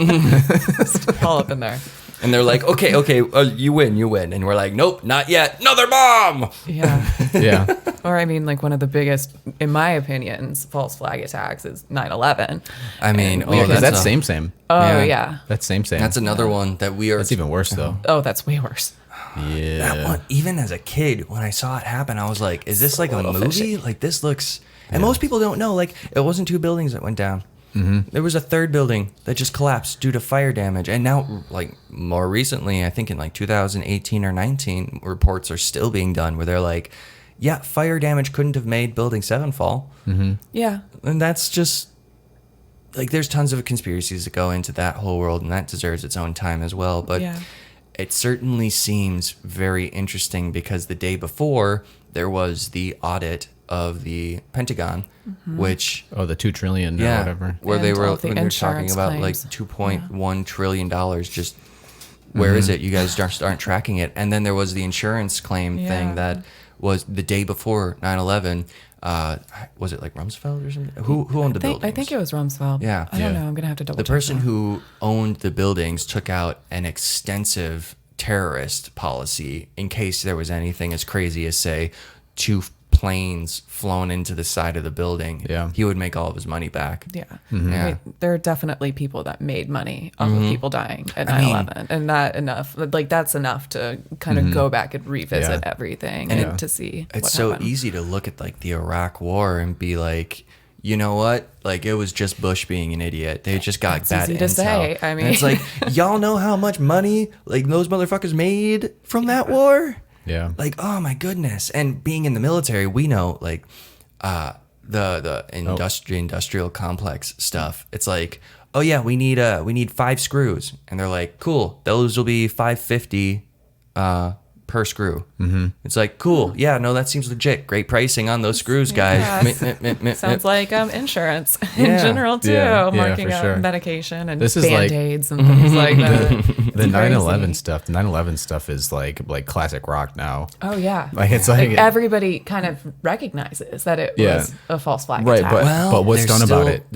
all up in there. And they're like, okay, you win. And we're like, nope, not yet. Another bomb. Yeah. Yeah. Or, I mean, like one of the biggest, in my opinions, false flag attacks is 9/11. I mean, that's same. Oh, yeah. That's same. That's another one that we are. That's even worse, though. Oh, that's way worse. Yeah. That one, even as a kid, when I saw it happen, I was like, is this like a movie? Fishy. Like, this looks... And most people don't know, like, it wasn't 2 buildings that went down. There was a 3rd building that just collapsed due to fire damage. And now, like, more recently, I think in like 2018 or 19, reports are still being done where they're like, yeah, fire damage couldn't have made Building 7 fall. Yeah. And that's just... Like, there's tons of conspiracies that go into that whole world, and that deserves its own time as well. But it certainly seems very interesting because the day before, there was the audit of the Pentagon, which... Oh, the $2 trillion or whatever. Where And they were, all the when they're talking about claims. like $2.1 trillion, just where is it? You guys aren't tracking it. And then there was the insurance claim thing that was the day before 9/11. Was it like Rumsfeld or something? Who owned the buildings? I think it was Rumsfeld. Yeah. I don't know. I'm going to have to double check. The person who owned the buildings took out an extensive terrorist policy in case there was anything as crazy as, say, 2 planes flown into the side of the building. Yeah. He would make all of his money back. Yeah. Yeah. I mean, there are definitely people that made money off of people dying at 9/11. And that enough, like that's enough to kind of go back and revisit everything and to see It's what so happened. easy to look at like the Iraq War and be like, you know what? Like, it was just Bush being an idiot. They just got bad easy to intel. say. I mean, and it's like, y'all know how much money like those motherfuckers made from that war? Yeah. Like, oh my goodness. And being in the military, we know like the industrial complex stuff. It's like, oh yeah, we need 5 screws, and they're like, cool, those will be $550 per screw. Mm-hmm. It's like, cool, yeah, no, that seems legit. Great pricing on those screws, guys. Sounds like insurance in Yeah. general too. Yeah, Marking for up sure. medication and This is like- Band-Aids and things like that. The It's 9/11 crazy. stuff. The 9/11 stuff is like classic rock now. Oh yeah, Like it's like like everybody kind of recognizes that it Yeah. was a false flag Right, attack. but what's there's done about still- it?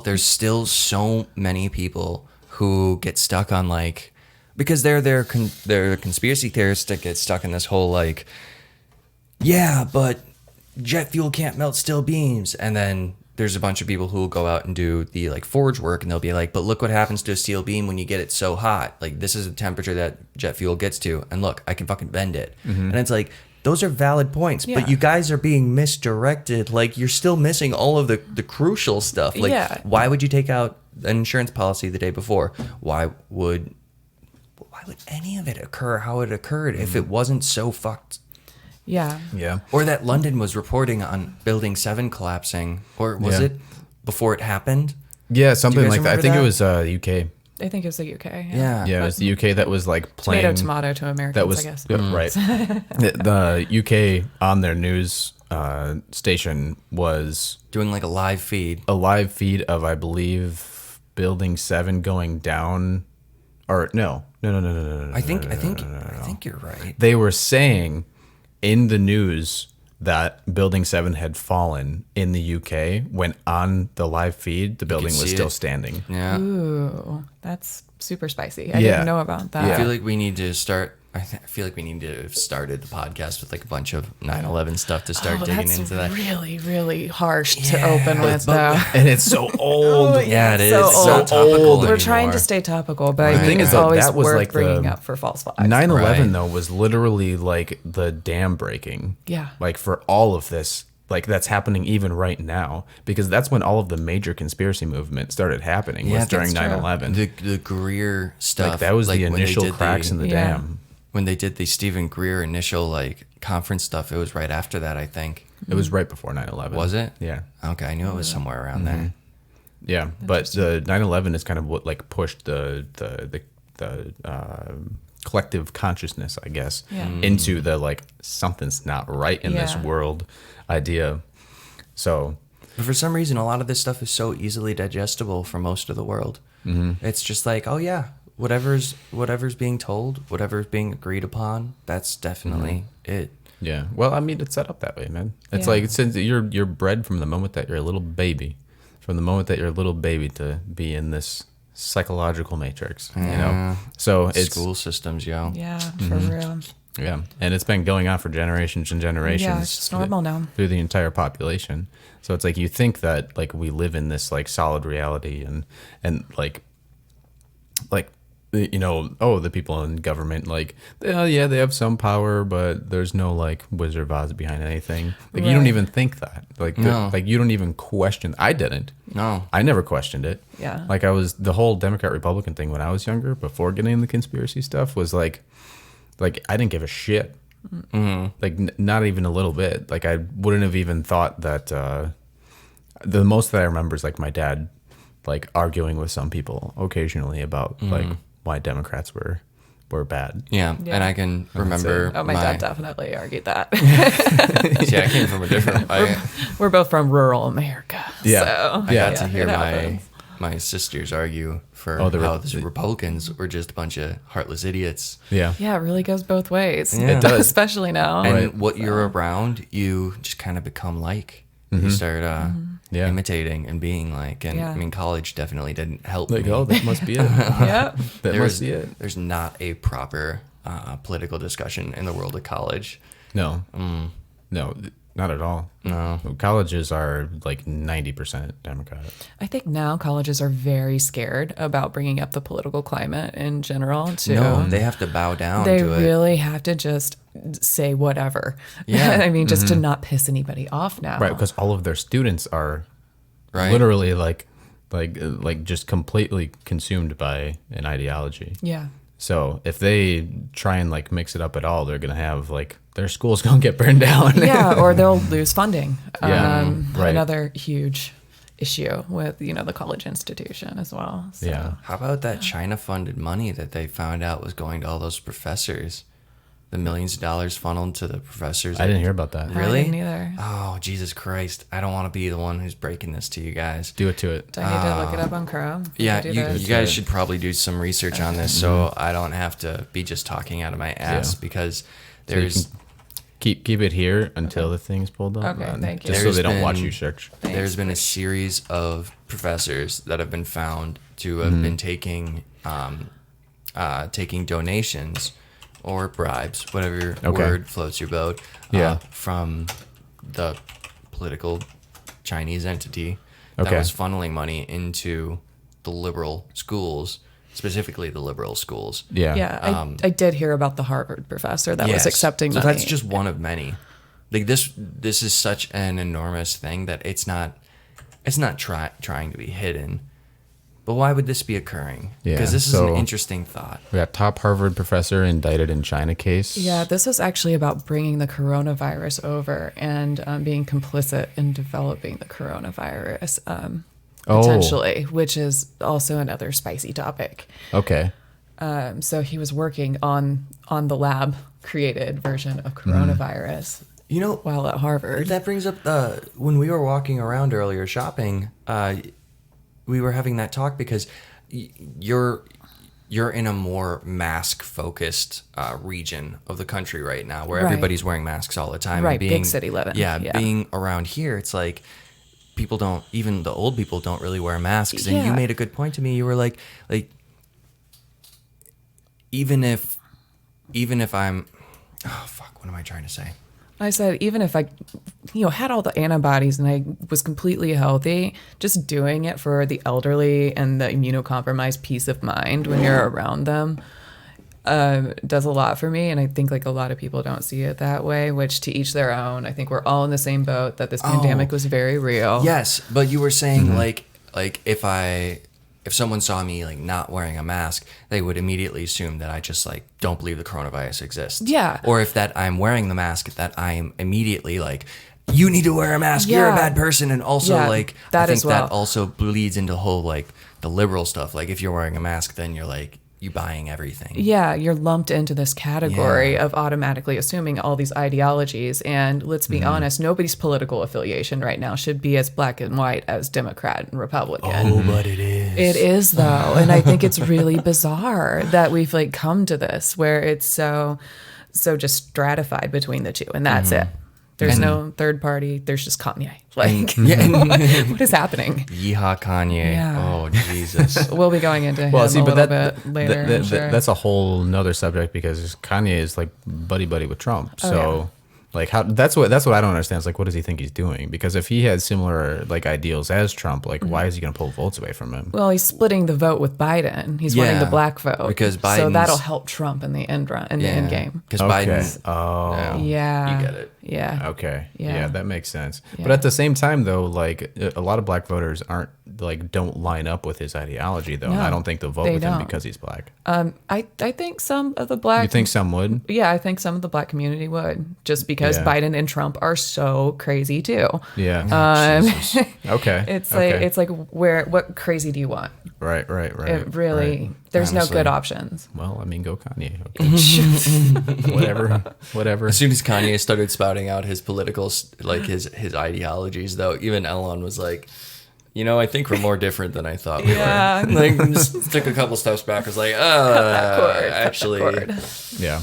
There's still so many people who get stuck on like, because they're conspiracy theorists that get stuck in this whole like, yeah, but jet fuel can't melt steel beams, and then there's a bunch of people who will go out and do the like forge work, and they'll be like, but look what happens to a steel beam when you get it so hot. Like, this is the temperature that jet fuel gets to, and look, I can fucking bend it. And it's like, those are valid points, Yeah. but you guys are being misdirected. Like, you're still missing all of the crucial stuff. Like, Yeah. why would you take out an insurance policy the day before? Why would any of it occur how it occurred if it wasn't so fucked? Yeah. Yeah. Or that London was reporting on Building 7 collapsing, or was Yeah. it before it happened? Yeah, something guys like that. I remember think it that? was UK. I think it was the UK. Yeah. Yeah, it was the UK that was like playing. Tomato to Americans, That was I guess. right. The UK on their news station was Doing like a live feed. a live feed of, I believe, Building 7 going down. Or no. I think you're right. They were saying in the news that Building 7 had fallen in the UK, when on the live feed the building was see still it. standing. Yeah. Ooh, that's super spicy. I Yeah. didn't know about that. I feel like we need to start. I feel like we need to have started the podcast with like a bunch of 9/11 stuff to start digging that's into that. really, really harsh to Yeah, open with, though. And it's so old. Yeah, it is. So It's not old. topical We're anymore. trying to stay topical, but I Right. think The thing it's is that always that was worth like bringing the up for false flags. 9/11 Right. though was literally like the dam breaking. Yeah. Like for all of this, like that's happening even right now, because that's when all of the major conspiracy movement started happening, Yeah, was during that's true. 9/11. The Greer stuff. Like that was the when they initial did cracks in the Yeah. dam. When they did the Stephen Greer initial like conference stuff, it was right after that, I think. It was right before 9/11. Was it? Yeah. Okay, I knew it was somewhere around there. Yeah, but the 9/11 is kind of what like pushed the collective consciousness, I guess, into the like something's not right in this Yeah. world idea. So But for some reason, a lot of this stuff is so easily digestible for most of the world. It's just like, oh yeah, whatever's being told, whatever's being agreed upon, that's definitely it. yeah, well, I mean, it's set up that way, man. It's Yeah. like since you're bred from the moment that you're a little baby, from the moment that you're a little baby to be in this psychological matrix, you know. So it's School systems, yo. Yeah, for real. yeah, and it's been going on for generations and generations. Yeah, it's just normal now. through the entire population. So it's like you think that like we live in this like solid reality and like you know, oh, the people in government, like, yeah, they have some power, but there's no like Wizard of Oz behind anything. Like you don't Right. even think that. Like No. like you don't even question. I didn't. No. I never questioned it. Yeah. Like I was the whole Democrat Republican thing when I was younger, before getting into the conspiracy stuff, was like I didn't give a shit. Like not even a little bit. Like I wouldn't have even thought that. The most that I remember is like my dad, like arguing with some people occasionally about like why Democrats were bad. Yeah. Yeah. And I can remember. Oh, my dad definitely argued that. See, I came from a different. We're both from rural America. Yeah. So, I got to it hear happens. my sisters argue for Oh, the how Rep- the Republicans were just a bunch of heartless idiots. Yeah. Yeah, it really goes both ways. Yeah. It does. Especially now. And what you're around, you just kind of become like. You start Yeah. imitating and being like. And Yeah. I mean, college definitely didn't help Like, me. oh, that must be it. Yep. That There's- must be it. There's not a proper political discussion in the world of college. No. No, not at all. No. Colleges are like 90% Democratic. I think now colleges are very scared about bringing up the political climate in general, too. No, they have to bow down They to it. really have to just say whatever. Yeah. I mean, just to not piss anybody off now. Right, because all of their students are right? Literally, like just completely consumed by an ideology. Yeah. So if they try and like mix it up at all, they're gonna have like their school's gonna get burned down. Yeah, or they'll lose funding. Yeah, right. Another huge issue with the college institution as well. So. Yeah. How about that China-funded money that they found out was going to all those professors? The millions of dollars funneled to the professors. I didn't hear about that. Really? I didn't either. Oh, Jesus Christ. I don't want to be the one who's breaking this to you guys. Do it to it. Do I need to look it up on Chrome? Yeah, Do you this? guys should probably do some research on this so I don't have to be just talking out of my ass because there's... So keep it here until the thing's pulled up. Okay, thank you. Just so they don't watch you search. There's been a series of professors that have been found to have been taking donations or bribes, whatever word floats your boat, from the political Chinese entity that was funneling money into the liberal schools, specifically the liberal schools. Yeah. Yeah, I did hear about the Harvard professor that was accepting money. So that's just one of many. Like this is such an enormous thing that it's not trying to be hidden. But why would this be occurring? Yeah, Because this is an interesting thought. We got top Harvard professor indicted in China case. Yeah, this was actually about bringing the coronavirus over and being complicit in developing the coronavirus, potentially, which is also another spicy topic. Okay. So he was working on the lab created version of coronavirus. While at Harvard. That brings up when we were walking around earlier shopping, we were having that talk because you're in a more mask focused region of the country right now where everybody's wearing masks all the time. Right, big city living. Yeah, being around here, it's like even the old people don't really wear masks. And you made a good point to me. You were like even if I'm, what am I trying to say? I said, even if I, had all the antibodies and I was completely healthy, just doing it for the elderly and the immunocompromised peace of mind when you're around them does a lot for me. And I think like a lot of people don't see it that way, which to each their own. I think we're all in the same boat that this pandemic was very real. Yes, but you were saying like if someone saw me like not wearing a mask, they would immediately assume that I just like don't believe the coronavirus exists. Yeah. Or if that I'm wearing the mask, that I'm immediately like, you need to wear a mask. You're a bad person. And also like, I think that also bleeds into whole like the liberal stuff. Like if you're wearing a mask, then you're like, you buying everything. Yeah, you're lumped into this category of automatically assuming all these ideologies. And let's be honest, nobody's political affiliation right now should be as black and white as Democrat and Republican. Oh, but it is. It is though. And I think it's really bizarre that we've like come to this where it's so just stratified between the two. And that's it. There's no third party. There's just Kanye. Like, what is happening? Yeehaw Kanye. Yeah. Oh, Jesus. We'll be going into him a little bit later. I'm sure. That's a whole nother subject because Kanye is like buddy with Trump. So like how that's what I don't understand. It's like, what does he think he's doing? Because if he had similar like ideals as Trump, like why is he going to pull votes away from him? Well, he's splitting the vote with Biden. He's winning the black vote because Biden's, so that'll help Trump in the end game. Because Biden's you get it. Yeah. Okay. Yeah, that makes sense. Yeah. But at the same time, though, like a lot of black voters don't line up with his ideology, though. No, I don't think they'll vote with him because he's black. I think some of the black. You think some would? Yeah, I think some of the black community would, just because Biden and Trump are so crazy too. Yeah. Okay. It's like what crazy do you want? Right. It really. There's no good options. Well, I mean, go Kanye. Okay. Whatever. As soon as Kanye started spouting out his political, like his ideologies, though, even Elon was like, I think we're more different than I thought we were. Like, just took a couple steps back. Was like, actually, yeah.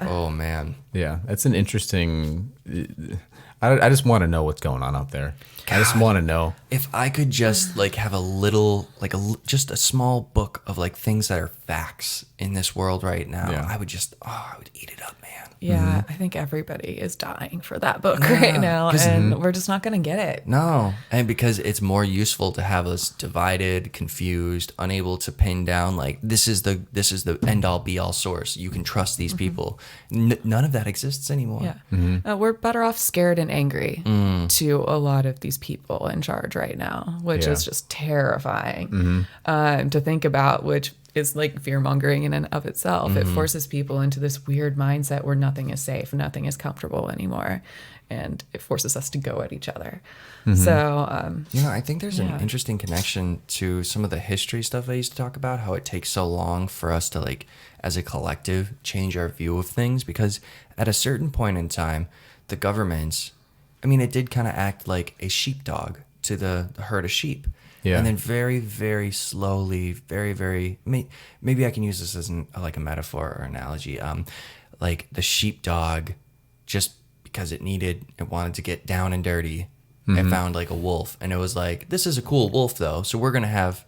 Oh man. Yeah, that's an interesting. I just want to know what's going on out there. God, I just want to know. If I could just like have a little, like just a small book of like things that are facts in this world right now, I would I would eat it up, man. Yeah, I think everybody is dying for that book right now, and we're just not going to get it. No, and because it's more useful to have us divided, confused, unable to pin down like this is the end all be all source. You can trust these people. None of that exists anymore. Yeah, we're better off scared and angry to a lot of these people in charge right now, which is just terrifying to think about, which is like fear-mongering in and of itself. It forces people into this weird mindset where nothing is safe, nothing is comfortable anymore, and it forces us to go at each other. So, I think there's an interesting connection to some of the history stuff I used to talk about, how it takes so long for us to, like, as a collective, change our view of things, because at a certain point in time, the government, I mean, it did kind of act like a sheepdog to the herd of sheep. Yeah. And then very, very slowly, maybe I can use this as like a metaphor or analogy. Like the sheepdog, just because it wanted to get down and dirty, it found like a wolf, and it was like, this is a cool wolf though, so we're gonna have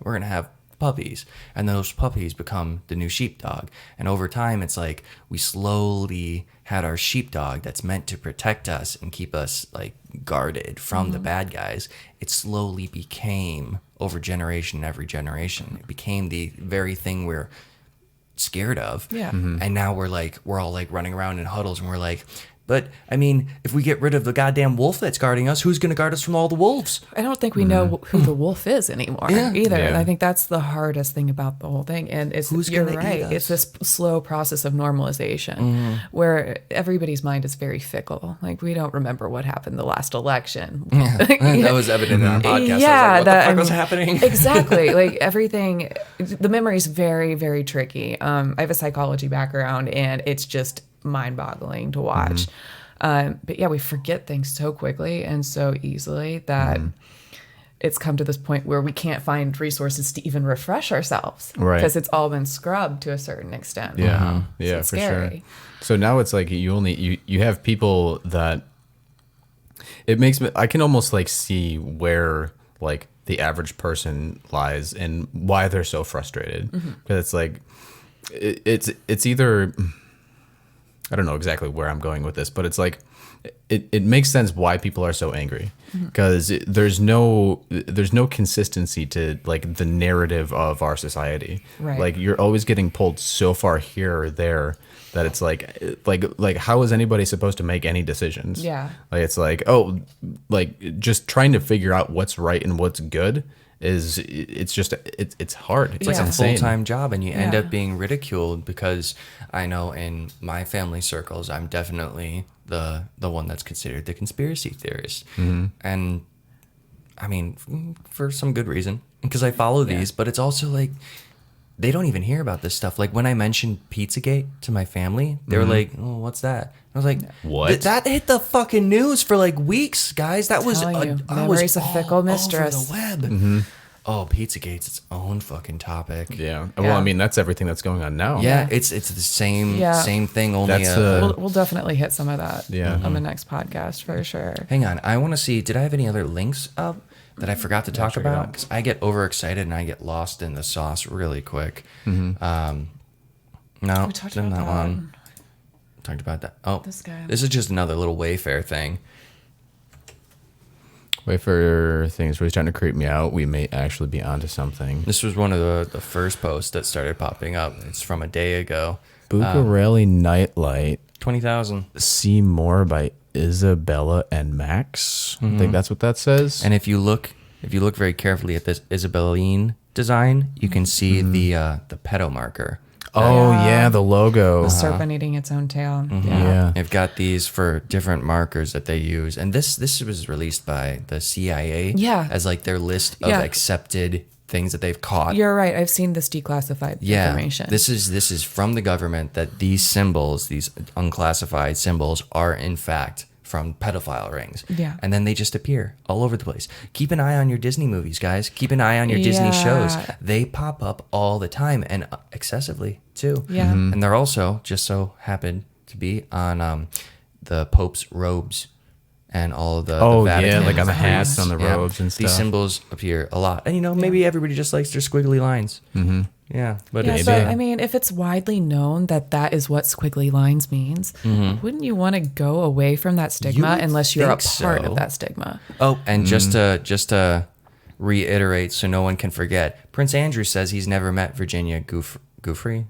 puppies, and those puppies become the new sheepdog. And over time, it's like we slowly had our sheepdog that's meant to protect us and keep us like guarded from the bad guys. It slowly became, over generation, every generation, it became the very thing we're scared of. Yeah. And now we're all like running around in huddles, and we're like, but I mean, if we get rid of the goddamn wolf that's guarding us, who's going to guard us from all the wolves? I don't think we know who the wolf is anymore either. And I think that's the hardest thing about the whole thing. And you're right. It's this slow process of normalization where everybody's mind is very fickle. Like, we don't remember what happened the last election. That was evident in our podcast. Yeah, what the fuck was happening? Exactly. Like, everything, the memory is very, very tricky. I have a psychology background, and it's just mind-boggling to watch. But yeah, we forget things so quickly and so easily that it's come to this point where we can't find resources to even refresh ourselves, because it's all been scrubbed to a certain extent. Yeah, So it's for scary. sure. So now it's like you have people that it makes me, I can almost like see where like the average person lies and why they're so frustrated, because it's like it's either, I don't know exactly where I'm going with this, but it's like it makes sense why people are so angry, because there's no consistency to like the narrative of our society. Right. Like, you're always getting pulled so far here or there that it's like how is anybody supposed to make any decisions? Yeah. Like, it's like, oh, like just trying to figure out what's right and what's good it's hard. It's like a full-time job, and you end up being ridiculed, because I know in my family circles, I'm definitely the one that's considered the conspiracy theorist. And I mean, for some good reason, because I follow these, but it's also like, they don't even hear about this stuff. Like, when I mentioned Pizzagate to my family, they were like, oh, what's that? I was like, what? That hit the fucking news for like weeks, guys. That was memory's a fickle mistress. Over the web. Oh, Pizzagate's its own fucking topic. Yeah. Well, I mean, that's everything that's going on now. Yeah, it's the same thing. Only we'll definitely hit some of that on the next podcast for sure. Hang on, I want to see. Did I have any other links up that I forgot to talk about? Because I get overexcited and I get lost in the sauce really quick. No, we talked about that one. Talked about that. Oh, this is just another little Wayfair thing. Wayfair things really starting to creep me out. We may actually be onto something. This was one of the first posts that started popping up. It's from a day ago. Bucareli Nightlight. 20,000. See more by Isabella and Max. I think that's what that says. And if you look very carefully at this Isabelline design, you can see the pedo marker. Oh yeah, the logo. The serpent eating its own tail. Yeah. They've got these for different markers that they use. And this was released by the CIA as like their list of accepted things that they've caught. You're right. I've seen this declassified information. This is from the government, that these symbols, these unclassified symbols, are in fact from pedophile rings. Yeah. And then they just appear all over the place. Keep an eye on your Disney movies, guys. Keep an eye on your Disney shows. They pop up all the time, and excessively too. Yeah. And they're also just so happen to be on the Pope's robes and all the Vatican. Like on the hats, on the robes and stuff. These symbols appear a lot. And maybe everybody just likes their squiggly lines. Yeah, but I mean, if it's widely known that is what squiggly lines means, wouldn't you want to go away from that stigma unless you're a part of that stigma? Oh, and just to reiterate, so no one can forget, Prince Andrew says he's never met Virginia Giuffre.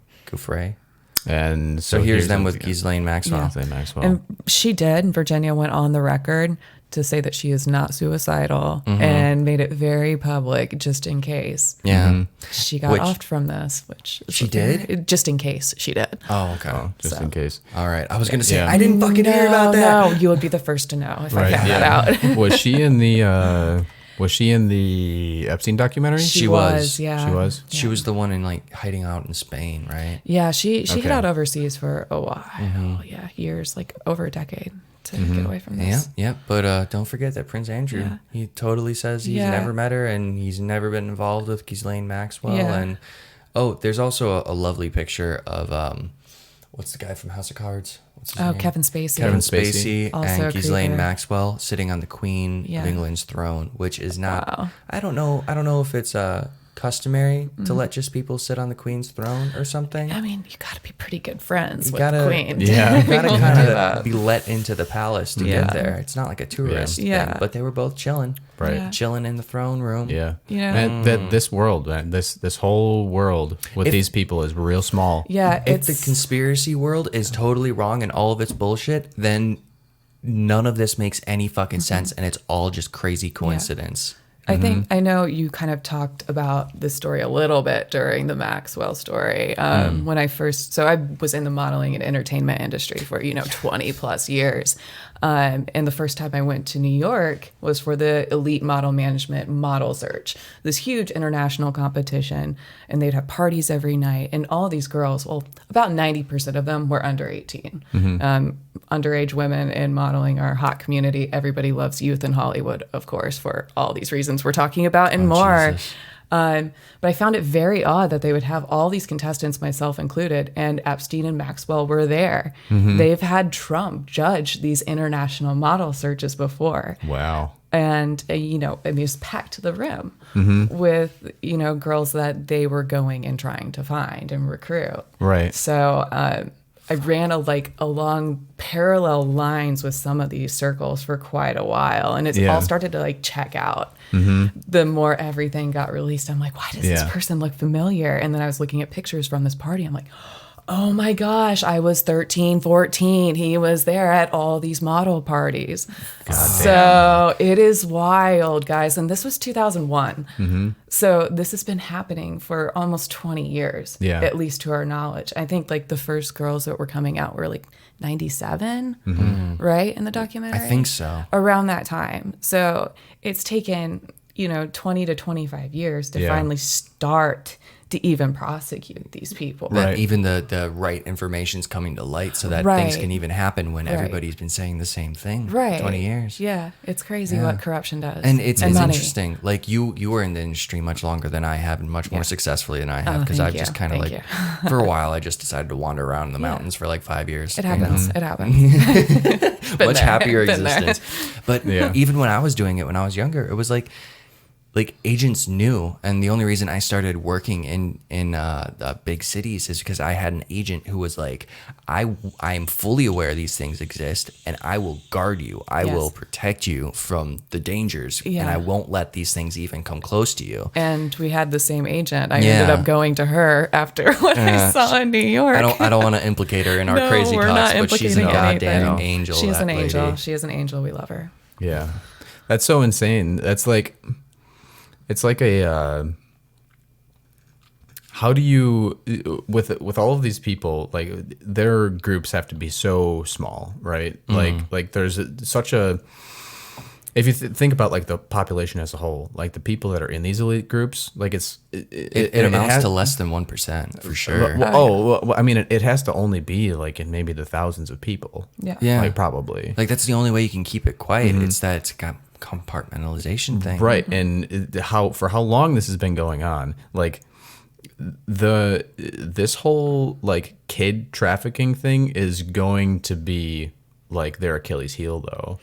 And So here's them with Ghislaine Maxwell. Yeah. Ghislaine Maxwell. And she did. Virginia went on the record to say that she is not suicidal and made it very public just in case. Yeah. She got offed from this, which She did? just in case she did. Oh, okay. Just in case. All right. I was going to say, Yeah. I didn't fucking hear about that. No, you would be the first to know if I found that out. Was she in the Epstein documentary? She was. Yeah. She was? She was the one in like hiding out in Spain, right? Yeah, she hid Okay. out overseas for a while. Yeah, years, like over a decade to get away from Yeah, this. yeah. But don't forget that Prince Andrew, Yeah. he totally says he's Yeah. never met her and he's never been involved with Ghislaine Maxwell. Yeah. And there's also a lovely picture of what's the guy from House of Cards? What's his Oh, name? Kevin Spacey. Kevin Spacey. Spacey Also and a Ghislaine creeper. Maxwell sitting on the Queen Yeah. of England's throne, which is not. Wow. I don't know if it's customary to let just people sit on the Queen's throne or something. I mean, you got to be pretty good friends You with gotta- the Queen. Yeah. You gotta People kind do of that. be let into the palace to Yeah. get there. It's not like a tourist Yeah. thing, but they were both chilling, Right. Yeah. chilling in the throne room. Yeah. You know? And that this world, man, this whole world with If- these people is real small. Yeah, If it's the conspiracy world is totally wrong and all of it's bullshit, then none of this makes any fucking sense, and it's all just crazy coincidence. I think I know you kind of talked about this story a little bit during the Maxwell story. When I was in the modeling and entertainment industry for 20 plus years, and the first time I went to New York was for the Elite Model Management Model Search, this huge international competition, and they'd have parties every night, and all these girls, well, about 90% of them were under 18. Underage women in modeling are a hot community. Everybody loves youth in Hollywood, of course, for all these reasons we're talking about and more. Jesus. But I found it very odd that they would have all these contestants, myself included, and Epstein and Maxwell were there. They've had Trump judge these international model searches before. Wow. And, and it was packed to the rim with, girls that they were going and trying to find and recruit. Right. So I ran along parallel lines with some of these circles for quite a while, and it all started to check out. The more everything got released, I'm like, why does this person look familiar? And then I was looking at pictures from this party. I'm like, oh my gosh, I was 13, 14. He was there at all these model parties. So it is wild, guys. And this was 2001. So this has been happening for almost 20 years, at least to our knowledge. I think the first girls that were coming out were 97, right? In the documentary? I think so. Around that time. So it's taken, 20 to 25 years to finally start to even prosecute these people. That even the right information's coming to light so that things can even happen when everybody's been saying the same thing for 20 years. Yeah, it's crazy what corruption does. And it's money. interesting. You were in the industry much longer than I have and much more successly than I have because I've just kind of for a while I just decided to wander around in the mountains for 5 years. It happens. It happens. Much happier Been there. existence. But even when I was doing it when I was younger, it was like agents knew, and the only reason I started working in the big cities is because I had an agent who was like, I am fully aware these things exist, and I will guard you. I will protect you from the dangers, and I won't let these things even come close to you. And we had the same agent. I ended up going to her after what I saw in New York. I don't want to implicate her in our No, crazy we're talks, not but she's a implicating goddamn anything. angel. She is that an angel. lady. She is an angel. We love her. Yeah. That's so insane. That's it's like a how do you with all of these people, their groups have to be so small, right? Like there's such a, if you think about the population as a whole, the people that are in these elite groups, It amounts to less than 1% for sure. Well, I mean, it has to only be in maybe the thousands of people. Yeah. Probably. That's the only way you can keep it quiet. It's that it's got compartmentalization thing. Right. And for how long this has been going on, this whole kid trafficking thing is going to be their Achilles heel though.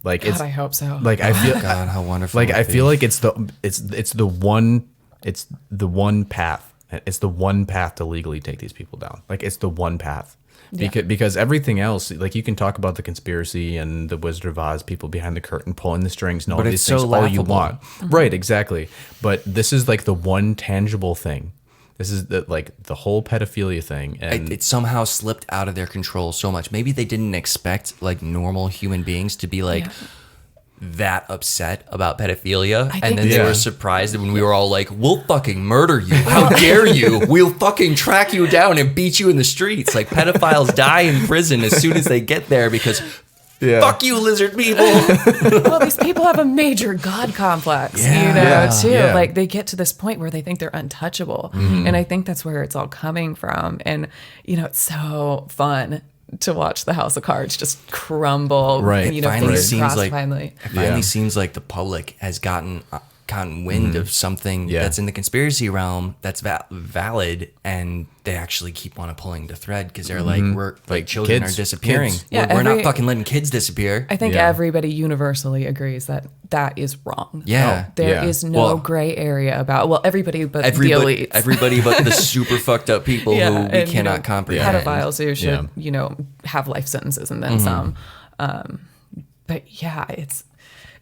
God, I hope so. I feel God, how wonderful. I feel it's the one path. It's the one path to legally take these people down. It's the one path. Because everything else, you can talk about the conspiracy and the Wizard of Oz, people behind the curtain pulling the strings and all these things all you want. Right, exactly. But this is the one tangible thing This is the whole pedophilia thing, and It somehow slipped out of their control so much. Maybe they didn't expect like normal human beings to be like that upset about pedophilia, and then they were surprised when we were all like, "We'll fucking murder you! How dare you! We'll fucking track you down and beat you in the streets!" Like pedophiles die in prison as soon as they get there because. Yeah. Fuck you, lizard people. Well, these people have a major God complex, too. Yeah. Like, they get to this point where they think they're untouchable. And I think that's where it's all coming from. And, it's so fun to watch the House of Cards just crumble. Right. It finally seems like the public has gotten wind of something that's in the conspiracy realm that's valid, and they actually keep on pulling the thread because they're like, we're like children are disappearing. We're not fucking letting kids disappear. I think everybody universally agrees that is wrong. Yeah. There is no gray area about, everybody but the elites. Everybody but the super fucked up people who we cannot comprehend. Pedophiles who should, have life sentences and then some. But yeah,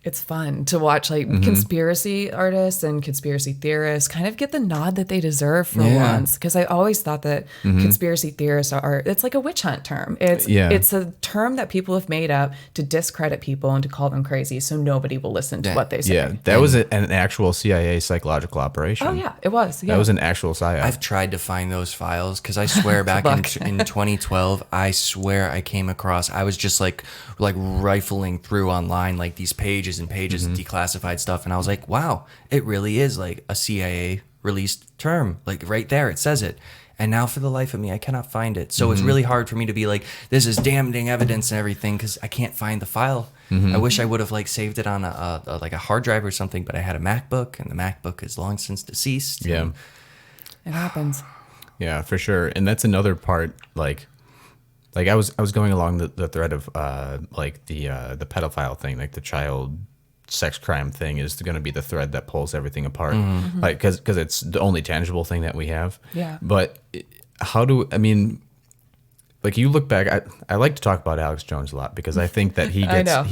it's fun to watch like conspiracy artists and conspiracy theorists kind of get the nod that they deserve for once. Because I always thought that conspiracy theorists it's like a witch hunt term. It's a term that people have made up to discredit people and to call them crazy so nobody will listen to what they say. Yeah, that was an actual CIA psychological operation. Oh, yeah, it was. Yeah. That was an actual psyop. I've tried to find those files because I swear back in 2012, I swear I came across, I was just like rifling through online like these pages and pages of declassified stuff, and I was like, wow, it really is like a CIA released term, like right there it says it. And now for the life of me I cannot find it, so it's really hard for me to be like, this is damning evidence and everything, because I can't find the file. I wish I would have like saved it on a hard drive or something, but I had a MacBook, and the MacBook is long since deceased. It happens. Yeah, for sure. And that's another part, like I was going along the thread of the pedophile thing, like the child sex crime thing is going to be the thread that pulls everything apart, like because it's the only tangible thing that we have. Yeah. But like you look back, I like to talk about Alex Jones a lot because I think that he gets a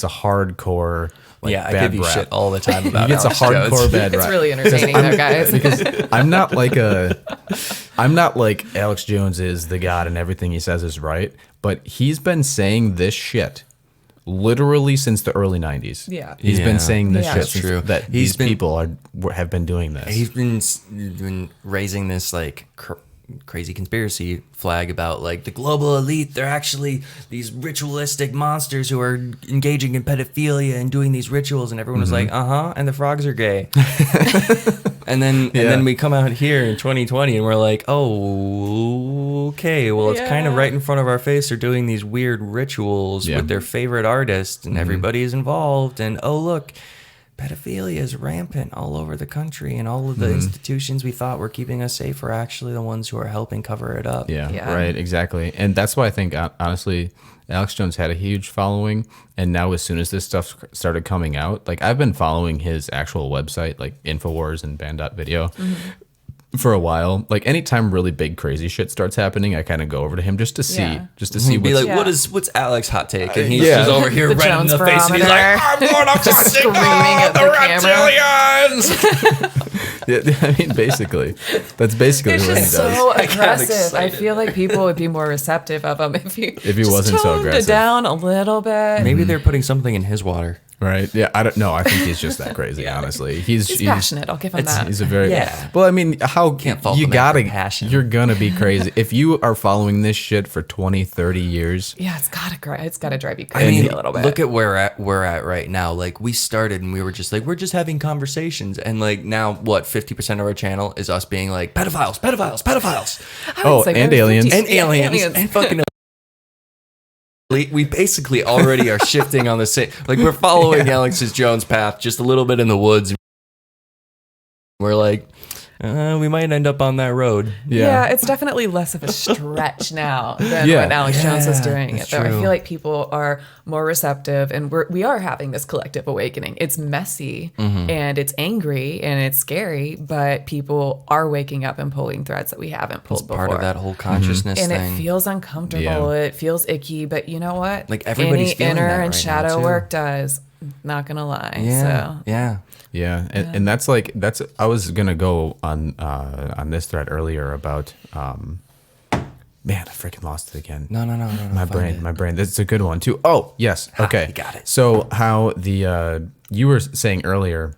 hardcore. Like, I give you shit all the time about. He gets Alex a hardcore Jones. bad rap. It's really entertaining, though, guys. Because I'm not like Alex Jones is the god and everything he says is right, but he's been saying this shit literally since the early 90s. Yeah. He's been saying this shit. That's true. That these people have been doing this. He's been raising this like crazy conspiracy flag about like the global elite. They're actually these ritualistic monsters who are engaging in pedophilia and doing these rituals, and everyone was like, and the frogs are gay. and then we come out here in 2020 and we're like, oh, okay, well, it's kind of right in front of our face. They're doing these weird rituals with their favorite artist, and everybody is involved, and oh, look, pedophilia is rampant all over the country, and all of the institutions we thought were keeping us safe are actually the ones who are helping cover it up. Yeah, right, exactly. And that's why I think, honestly, Alex Jones had a huge following, and now as soon as this stuff started coming out, like I've been following his actual website, like Infowars and Band.video, for a while. Like anytime really big crazy shit starts happening, I kind of go over to him just to see be like, what's Alex hot take? And he's just over here right in the face, and he's like, I'm going to fucking the reptilians. I mean, basically, that's basically it's what he just does. so aggressive. I feel like people would be more receptive of him if he wasn't so aggressive. It down a little bit. Maybe they're putting something in his water. Right. Yeah. I don't know. I think he's just that crazy. Honestly, he's passionate. I'll give him that. He's a very well. I mean, can't fault you gotta passion. You're gonna be crazy if you are following this shit for 20, 30 years. Yeah, it's gotta drive you crazy a little bit. Look at where we're at right now. Like we started and we were just like, we're just having conversations, and like now what? 50% of our channel is us being like pedophiles. Oh, and aliens. And fucking. We basically already are shifting on the same, like we're following Alex Jones' path just a little bit in the woods. We're like, we might end up on that road. Yeah, it's definitely less of a stretch now than when Alex Jones was doing it. Though I feel like people are more receptive, and we are having this collective awakening. It's messy and it's angry and it's scary, but people are waking up and pulling threads that we haven't pulled before. Part of that whole consciousness and thing. it feels uncomfortable. Yeah. It feels icky, but you know what? Like everybody's feeling inner that and right shadow now, work does. Not gonna lie. Yeah. So. Yeah. Yeah, and that's like I was gonna go on this thread earlier about man, I freaking lost it again. No. My brain. That's a good one too. Oh yes, okay, you got it. So how the you were saying earlier,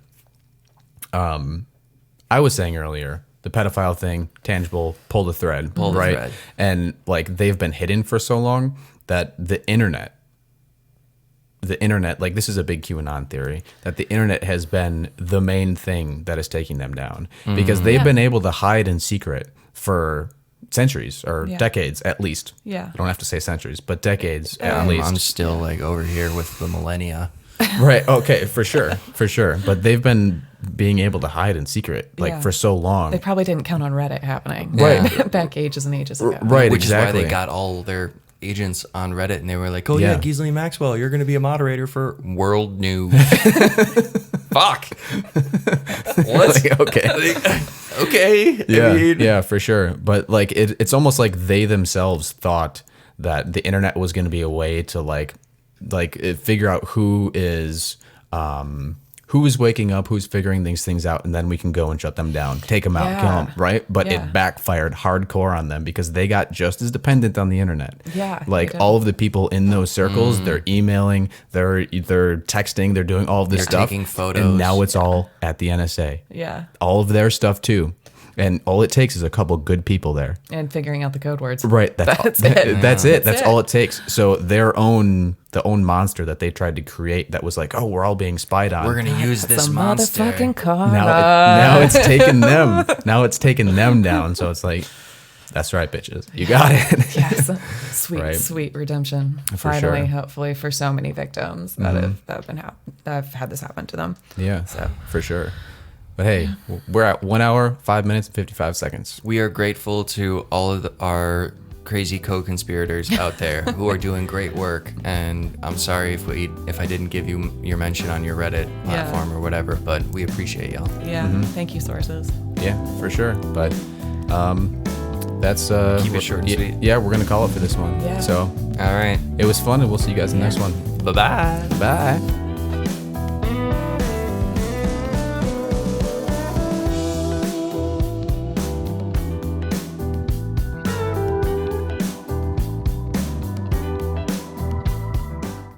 I was saying earlier, the pedophile thing, tangible, pull the thread, right? And like they've been hidden for so long that the internet, like this is a big QAnon theory, that the internet has been the main thing that is taking them down because they've been able to hide in secret for centuries or decades at least. Yeah. You don't have to say centuries, but decades at least. I'm still like over here with the millennia. Right. Okay. For sure. But they've been being able to hide in secret like for so long. They probably didn't count on Reddit happening. Right. Back ages and ages ago. Right. Which exactly. is why they got all their agents on Reddit and they were like, oh yeah, Ghislaine Maxwell, you're going to be a moderator for World News. Fuck. What? Like, okay. Okay. Yeah. I mean, yeah, for sure. But like it's almost like they themselves thought that the internet was going to be a way to like figure out who is waking up, who's figuring these things out, and then we can go and shut them down, take them out, kill them, right? But it backfired hardcore on them because they got just as dependent on the internet. Yeah, like all of the people in those circles, they're emailing, they're texting, they're doing all of this stuff, taking photos, and now it's all at the NSA. Yeah, all of their stuff too. And all it takes is a couple good people there. And figuring out the code words. Right. That's it. That's all it takes. So the own monster that they tried to create that was like, oh, we're all being spied on. We're going to use this Some monster. motherfucking karma. Now it's taken them. Now it's taken them down. So it's like, that's right, bitches. You got it. Yes. Sweet, Right. sweet redemption. For Finally, sure. hopefully, for so many victims that have had this happen to them. Yeah, So. for sure. But hey, we're at 1 hour, 5 minutes, and 55 seconds. We are grateful to all of our crazy co-conspirators out there who are doing great work. And I'm sorry if I didn't give you your mention on your Reddit platform or whatever, but we appreciate y'all. Yeah. Thank you, sources. Yeah, for sure. But that's Keep it short and sweet. Yeah, we're gonna call it for this one. Yeah. So All right. it was fun, and we'll see you guys in the next one. Bye-bye. Bye.